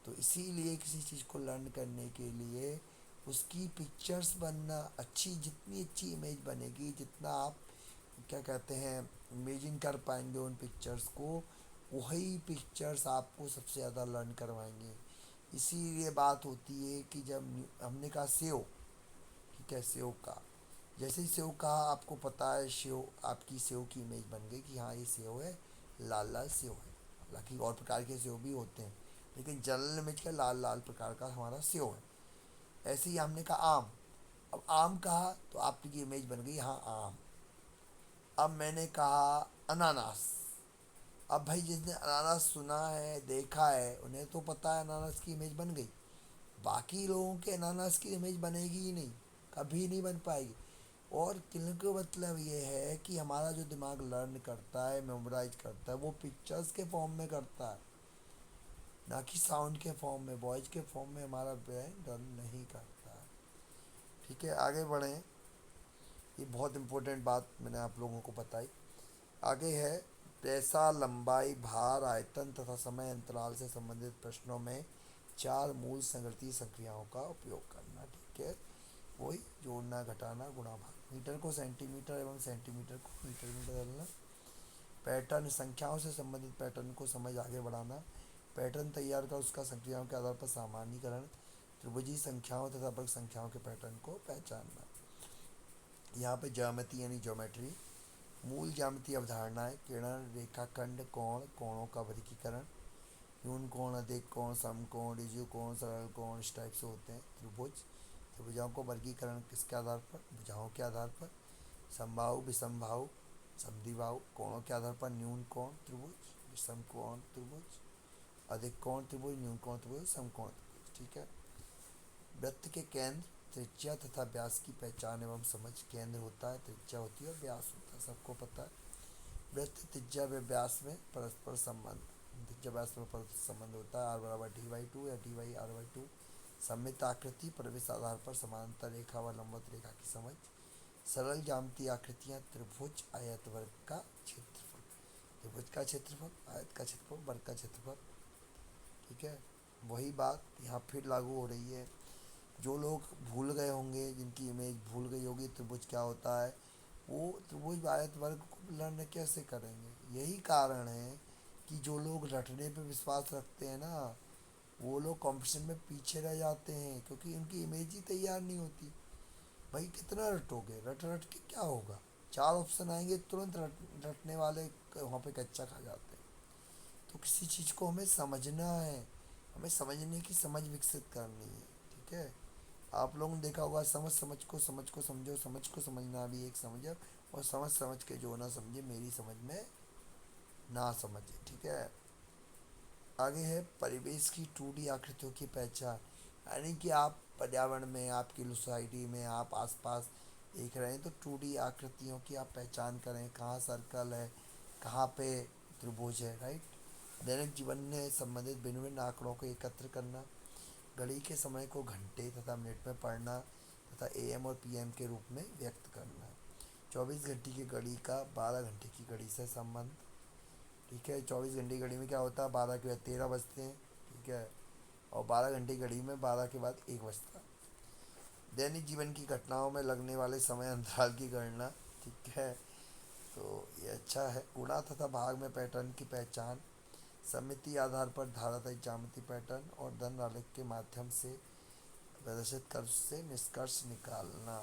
तो इसीलिए किसी चीज़ को लर्न करने के लिए उसकी पिक्चर्स बनना अच्छी, जितनी अच्छी इमेज बनेगी, जितना आप क्या कहते हैं इमेजिन कर पाएंगे उन पिक्चर्स को, वही पिक्चर्स आपको सबसे ज़्यादा लर्न करवाएंगे। इसीलिए बात होती है कि जब हमने कहा सेव, ठीक है, सेव का, जैसे ही सेव कहा आपको पता है सेव, आपकी सेव की इमेज बन गई कि हाँ ये सेव है, लाल लाल सेव है। हालांकि और प्रकार के सेव भी होते हैं, लेकिन जनरल इमेज का लाल लाल प्रकार का हमारा सेव है। ऐसे ही हमने कहा आम, अब आम कहा तो आपकी इमेज बन गई हाँ आम। अब मैंने कहा अनानास, अब भाई जिसने अनानास सुना है, देखा है, उन्हें तो पता है अनानास की इमेज बन गई। बाकी लोगों के अनानास की इमेज बनेगी ही नहीं, कभी नहीं बन पाएगी। और किन का मतलब ये है कि हमारा जो दिमाग लर्न करता है, मेमोराइज करता है, वो पिक्चर्स के फॉर्म में करता है, ना कि साउंड के फॉर्म में, वॉइस के फॉर्म में हमारा ब्रेन लर्न नहीं करता है। ठीक है, आगे बढ़ें। ये बहुत इंपॉर्टेंट बात मैंने आप लोगों को बताई। आगे है पैसा, लंबाई, भार, आयतन तथा समय अंतराल से संबंधित प्रश्नों में चार मूल संगृतीय संक्रियाओं का उपयोग करना। ठीक है, वही जोड़ना, घटाना, गुणा, भाग। मीटर को सेंटीमीटर एवं सेंटीमीटर को मीटर में बदलना। पैटर्न, संख्याओं से संबंधित पैटर्न को समझ आगे बढ़ाना। पैटर्न तैयार कर उसका संक्रियाओं के आधार पर सामान्यीकरण। त्रिभुजी संख्याओं तथा वर्ग संख्याओं के पैटर्न को पहचानना। यहाँ पे ज्यामिति यानी ज्योमेट्री, मूल ज्यामितीय अवधारणाएं, किरण, रेखाखंड, कोण, कोणों का वर्गीकरण, न्यून कोण, अधिक कोण, समकोण, ऋजु कोण, सरल कोण, इस टाइप से होते हैं। त्रिभुज, त्रिभुजाओं को वर्गीकरण किसके आधार पर, भुजाओं के आधार पर। समबाहु, विषमबाहु, समद्विबाहु, कोणों के आधार पर न्यून कोण त्रिभुज, विषम कोण त्रिभुज, अधिक कोण त्रिभुज, न्यून कोण त्रिभुज, समकोण त्रिभुज। ठीक है। वृत्त के केंद्र, त्रिज्या तथा व्यास की पहचान एवं समझ। केंद्र होता है, त्रिज्या होती है और व्यास होता है, सबको पता है। वृत्त त्रिज्या व व्यास में परस्पर संबंध, त्रिज्या व्यास में परस्पर संबंध होता है। आर बराबर डी बाई टू या D by R by two. सममित आकृति, प्रवेश आधार पर समांतर रेखा व लंबवत रेखा की समझ। सरल ज्यामितीय आकृतियाँ, त्रिभुज, आयत, वर्ग का क्षेत्रफल। त्रिभुज का क्षेत्रफल, आयत का क्षेत्रफल, वर्ग का क्षेत्रफल। ठीक है, वही बात यहाँ फिर लागू हो रही है। जो लोग भूल गए होंगे, जिनकी इमेज भूल गई होगी त्रिभुज क्या होता है, वो त्रिभुज आयत वर्ग को लर्न कैसे करेंगे। यही कारण है कि जो लोग रटने पे विश्वास रखते हैं ना, वो लोग कंपटीशन में पीछे रह जाते हैं, क्योंकि उनकी इमेज ही तैयार नहीं होती। भाई कितना रटोगे, रट रट के क्या होगा। चार ऑप्शन आएंगे, तुरंत रटने वाले वहाँ पे कच्चा खा जाते हैं। तो किसी चीज़ को हमें समझना है, हमें समझने की समझ विकसित करनी है। ठीक है, आप लोगों ने देखा होगा समझ समझ को, समझ को समझो, समझ को समझना भी एक समझ है, और समझ समझ के जो ना समझे मेरी समझ में ना समझे। ठीक है, आगे है परिवेश की 2D आकृतियों की पहचान। यानी कि आप पर्यावरण में, आपकी सोसाइटी में, आप आसपास देख रहे हैं, तो 2D आकृतियों की आप पहचान करें, कहाँ सर्कल है, कहाँ पे त्रिभुज है। राइट। दैनिक जीवन में संबंधित भिन्न भिन्न आंकड़ों को एकत्र करना। घड़ी के समय को घंटे तथा मिनट में पढ़ना तथा AM और PM के रूप में व्यक्त करना। 24 घंटे की घड़ी का 12 घंटे की घड़ी से संबंध। ठीक है, 24 घंटे की घड़ी में क्या होता है, 12 के बाद 13 बजते हैं। ठीक है, और 12 घंटे की घड़ी में 12 के बाद 1 बजता है। दैनिक जीवन की घटनाओं में लगने वाले समय अंतराल की गणना। ठीक है, तो ये अच्छा है। गुणा तथा भाग में पैटर्न की पहचान, समिति आधार पर धारातय ज्यामिति पैटर्न और धन आलेख के माध्यम से प्रदर्शित कर उससे निष्कर्ष निकालना।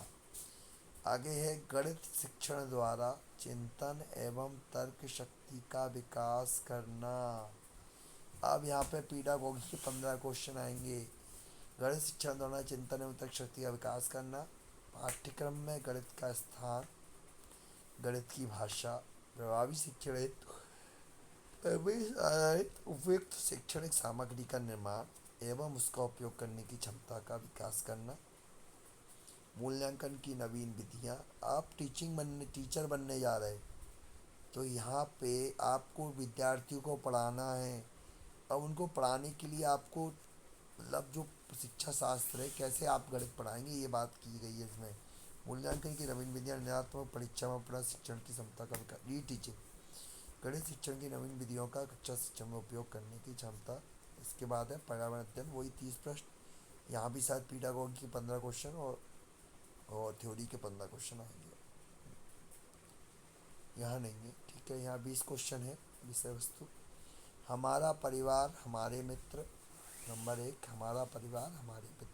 आगे है गणित शिक्षण द्वारा चिंतन एवं तर्क शक्ति का विकास करना। अब यहाँ पे पीडागोगी के 15 क्वेश्चन आएंगे। गणित शिक्षण द्वारा चिंतन एवं तर्क शक्ति का विकास करना। पाठ्यक्रम में गणित का स्थान, गणित की भाषा, प्रभावी शिक्षण हेतु प्रवेश आधारित उपयुक्त शैक्षणिक सामग्री का निर्माण एवं उसका उपयोग करने की क्षमता का विकास करना। मूल्यांकन की नवीन विधियाँ। आप टीचर बनने जा रहे, तो यहाँ पे आपको विद्यार्थियों को पढ़ाना है। अब उनको पढ़ाने के लिए आपको मतलब जो शिक्षा शास्त्र है, कैसे आप गणित पढ़ाएंगे, ये बात की गई है इसमें। मूल्यांकन की नवीन विधियाँ, निर्णात्मक परीक्षा में अपना शिक्षण की क्षमता का विकास। री टीचिंग, गणित शिक्षण की नवीन विधियों का कक्षा शिक्षण में उपयोग करने की क्षमता। इसके बाद है पर्यावरण अध्ययन, वही 30 प्रश्न। यहाँ भी शायद पीडागोगी के 15 क्वेश्चन और थ्योरी के 15 क्वेश्चन आएंगे। यहाँ नहीं है, ठीक है। यहाँ 20 क्वेश्चन है। विषय वस्तु, हमारा परिवार हमारे मित्र। नंबर 1, हमारा परिवार हमारे मित्र।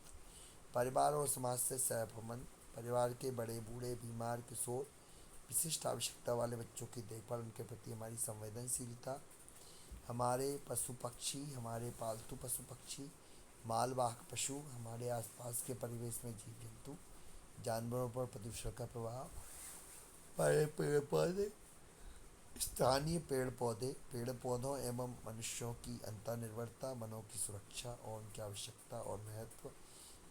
परिवार और समाज से सहसंबंध, परिवार के बड़े बूढ़े बीमार किशोर विशिष्ट आवश्यकता वाले बच्चों की देखभाल, उनके प्रति हमारी संवेदनशीलता। हमारे पशु पक्षी, हमारे पालतू पशु पक्षी, मालवाहक पशु, हमारे आसपास के परिवेश में जीव जंतु, जानवरों पर प्रदूषण का प्रभाव, बड़े पेड़ पौधे, स्थानीय पेड़ पौधे, पेड़ पौधों एवं मनुष्यों की अंतर्निर्भरता, वनों की सुरक्षा और उनकी आवश्यकता और महत्व,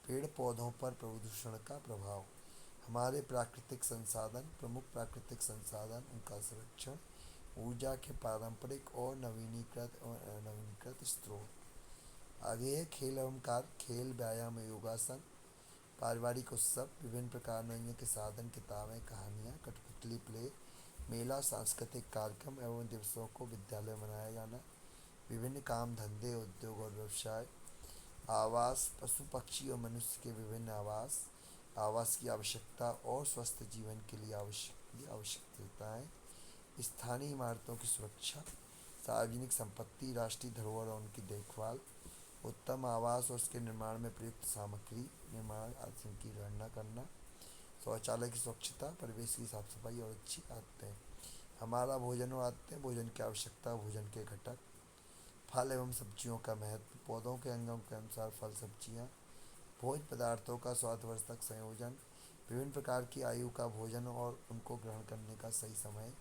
पेड़ पौधों पर प्रदूषण का प्रभाव, हमारे प्राकृतिक संसाधन, प्रमुख प्राकृतिक संसाधन, उनका संरक्षण, ऊर्जा के पारंपरिक और नवीनीकृत स्रोत। आगे है खेल एवं कार्य, खेल, व्यायाम, योगासन, पारिवारिक उत्सव, विभिन्न प्रकार मनोरंजन के साधन, किताबें, कहानियाँ, कठपुतली प्ले, मेला, सांस्कृतिक कार्यक्रम एवं दिवसों को विद्यालय में मनाया जाना, विभिन्न काम धंधे, उद्योग और व्यवसाय, आवास, पशु पक्षी और मनुष्य के विभिन्न आवास, आवास की आवश्यकता और स्वस्थ जीवन के लिए आवश्यकताएँ, स्थानीय इमारतों की सुरक्षा, सार्वजनिक संपत्ति, राष्ट्रीय धरोहर और उनकी देखभाल, उत्तम आवास और उसके निर्माण में प्रयुक्त सामग्री निर्माण आदि की गणना करना, शौचालय की स्वच्छता, परिवेश की साफ सफाई और अच्छी आदतें, हमारा भोजन और आदतें, भोजन की आवश्यकता, भोजन के घटक, फल एवं सब्जियों का महत्व, पौधों के अंगों के अनुसार फल सब्जियाँ, भोज्य पदार्थों का स्वास्थ्यवर्धक संयोजन, विभिन्न प्रकार की आयु का भोजन और उनको ग्रहण करने का सही समय,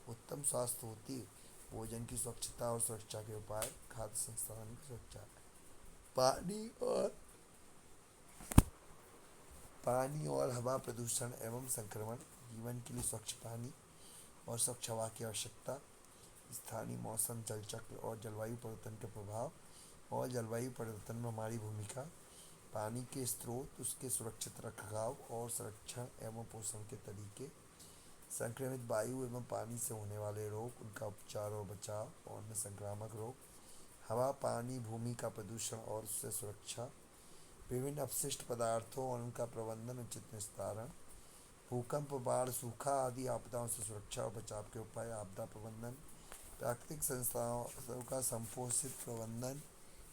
उत्तम स्वास्थ्य होती, भोजन की स्वच्छता और सुरक्षा के उपाय, खाद्य संसाधन की सुरक्षा, पानी और हवा प्रदूषण एवं संक्रमण, जीवन के लिए स्वच्छ पानी और स्वच्छ हवा की आवश्यकता, स्थानीय मौसम, जल चक्र और जलवायु परिवर्तन के प्रभाव और जलवायु परिवर्तन में हमारी भूमिका, पानी के स्रोत, उसके सुरक्षित रखरखाव और संरक्षण एवं पोषण के तरीके, संक्रमित वायु एवं पानी से होने वाले रोग, उनका उपचार और बचाव और अन्य संक्रामक रोग, हवा, पानी, भूमि का प्रदूषण और उससे सुरक्षा, विभिन्न अपशिष्ट पदार्थों और उनका प्रबंधन, उचित निस्तारण, भूकंप, बाढ़, सूखा आदि आपदाओं से सुरक्षा और बचाव के उपाय, आपदा प्रबंधन, प्राकृतिक संसाधनों का संपोषित प्रबंधन,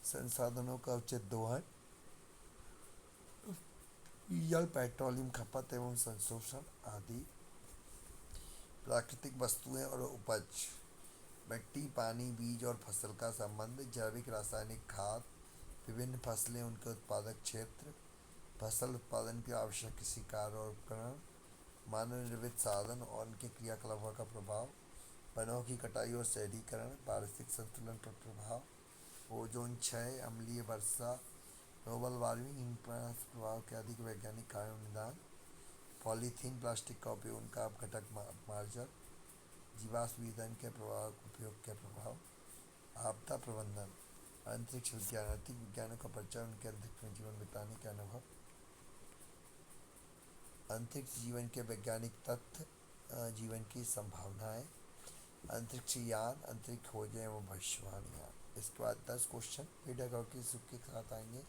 संसाधनों का उचित दोहन, डीजल पेट्रोलियम खपत एवं संशोषण आदि, प्राकृतिक वस्तुएं और उपज, मिट्टी, पानी, बीज और फसल का संबंध, जैविक रासायनिक खाद, विभिन्न फसलें, उनके उत्पादक क्षेत्र, फसल उत्पादन के आवश्यक कृषि कार्य और उपकरण, मानव निर्मित साधन और उनके क्रियाकलापों का प्रभाव, वनों की कटाई और शहरीकरण, पारिस्थितिक संतुलन पर प्रभाव, ओजोन क्षय, अम्लीय वर्षा, ग्लोबल वार्मिंग, इन प्रभाव के अधिक वैज्ञानिक कारण निदान, पॉलीथीन प्लास्टिक का उपयोग, उनका घटक मार्जर, जीवाश्म ईंधन के प्रभाव उपयोग के प्रभाव, आपदा प्रबंधन, अंतरिक्ष विज्ञान, अंतरिक्ष विज्ञानों का परिचय, उनके अंतरिक्ष में जीवन बिताने के अनुभव, अंतरिक्ष जीवन के वैज्ञानिक तथ्य, जीवन की संभावनाएं, अंतरिक्ष यान, अंतरिक्ष खोजें एवं भविष्यवाणियाँ। इसके बाद 10 क्वेश्चन पेडागॉजी के साथ आएंगे।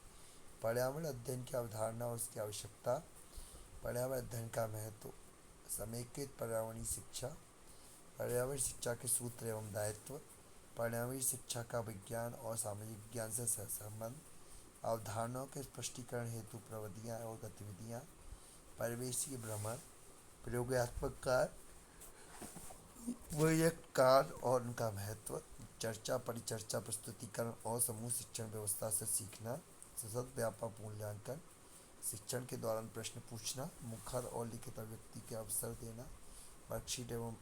पर्यावरण अध्ययन की अवधारणा और उसकी आवश्यकता, पर्यावरण अध्ययन का महत्व, समेकित पर्यावरणीय शिक्षा, पर्यावरण शिक्षा के सूत्र एवं दायित्व। पर्यावरण शिक्षा का विज्ञान और सामाजिक विज्ञान से सहसंबंध। अवधारणाओं के स्पष्टीकरण हेतु प्रविधियाँ और गतिविधियाँ। परिवेशीय भ्रमण। प्रयोगात्मक कार्य, वैयक्तिक कार्य और उनका महत्व। चर्चा, परिचर्चा, प्रस्तुतिकरण और समूह शिक्षण व्यवस्था से सीखना। सतत व्यापक मूल्यांकन। शिक्षण के दौरान प्रश्न पूछना, मुखर और लिखित अभिव्यक्ति के अवसर देना। वर्कशीट एवं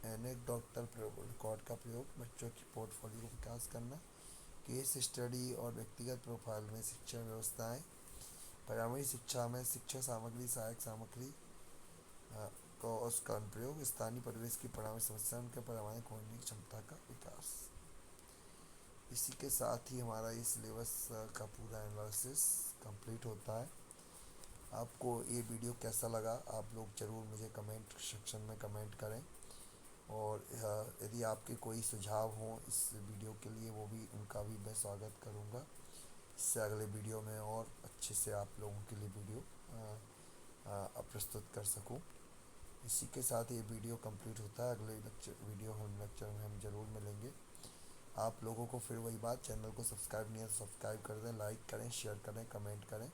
एनेक्डोटल रिकॉर्ड का प्रयोग। बच्चों की पोर्टफोलियो का विकास करना। केस स्टडी और व्यक्तिगत प्रोफाइल में शिक्षण व्यवस्थाएं। पर्यावरणीय शिक्षा में शिक्षा सामग्री, सहायक सामग्री को उसका अनुप्रयोग। स्थानीय परिवेश की पर्यावरण समस्या, उनके पर्यावरण खोजने की क्षमता का विकास। इसी के साथ ही हमारा ये सिलेबस का पूरा एनालिसिस कंप्लीट होता है। आपको ये वीडियो कैसा लगा आप लोग ज़रूर मुझे कमेंट सेक्शन में कमेंट करें, और यदि आपके कोई सुझाव हों इस वीडियो के लिए, वो भी उनका भी मैं स्वागत करूँगा। इससे अगले वीडियो में और अच्छे से आप लोगों के लिए वीडियो प्रस्तुत कर सकूं। इसी के साथ ये वीडियो कंप्लीट होता है। अगले लेक्चर में हम ज़रूर मिलेंगे। आप लोगों को फिर वही बात, चैनल को सब्सक्राइब नहीं है तो सब्सक्राइब कर दें, लाइक करें, शेयर करें, कमेंट करें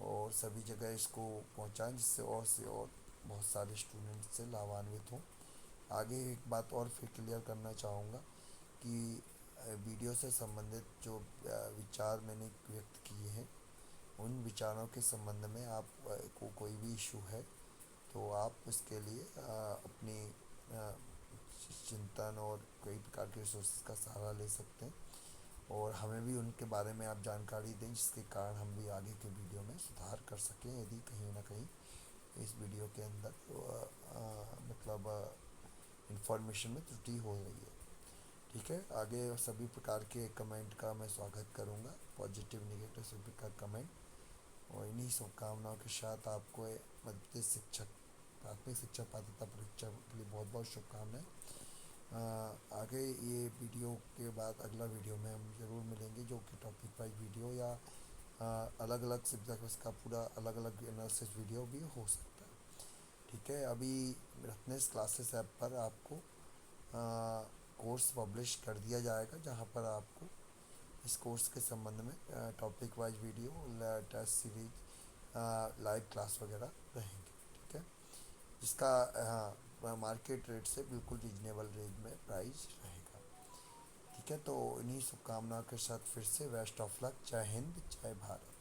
और सभी जगह इसको पहुंचाएं, जिससे और से और बहुत सारे स्टूडेंट से लाभान्वित हों। आगे एक बात और फिर क्लियर करना चाहूँगा कि वीडियो से संबंधित जो विचार मैंने व्यक्त किए हैं, उन विचारों के संबंध में आप को कोई भी इशू है तो आप उसके लिए अपनी चिंतन और कई प्रकार के रिसोर्सेज का सहारा ले सकते हैं, और हमें भी उनके बारे में आप जानकारी दें, जिसके कारण हम भी आगे के वीडियो में सुधार कर सकें यदि कहीं ना कहीं इस वीडियो के अंदर मतलब इंफॉर्मेशन में त्रुटि हो रही है। ठीक है, आगे सभी प्रकार के कमेंट का मैं स्वागत करूंगा, पॉजिटिव नेगेटिव सभी प्रकार कमेंट। और इन्हीं शुभकामनाओं के साथ आपको मध्य प्रदेश शिक्षक प्राथमिक शिक्षक पात्रता परीक्षा के लिए बहुत बहुत शुभकामनाएं। आगे ये वीडियो के बाद अगला वीडियो में हम ज़रूर मिलेंगे, जो कि टॉपिक वाइज वीडियो या अलग अलग सब्जेक्ट का पूरा अलग अलग एनालिसिस वीडियो भी हो सकता है। ठीक है, अभी रत्नेश क्लासेस ऐप पर आपको कोर्स पब्लिश कर दिया जाएगा, जहां पर आपको इस कोर्स के संबंध में topic wise video, test series, live class वगैरह रहेंगे। ठीक है, जिसका मार्केट रेट से बिल्कुल रीजनेबल रेंज में प्राइस रहेगा। ठीक है, तो इन्हीं शुभकामनाओं के साथ फिर से बेस्ट ऑफ लक। जय हिंद, जय भारत।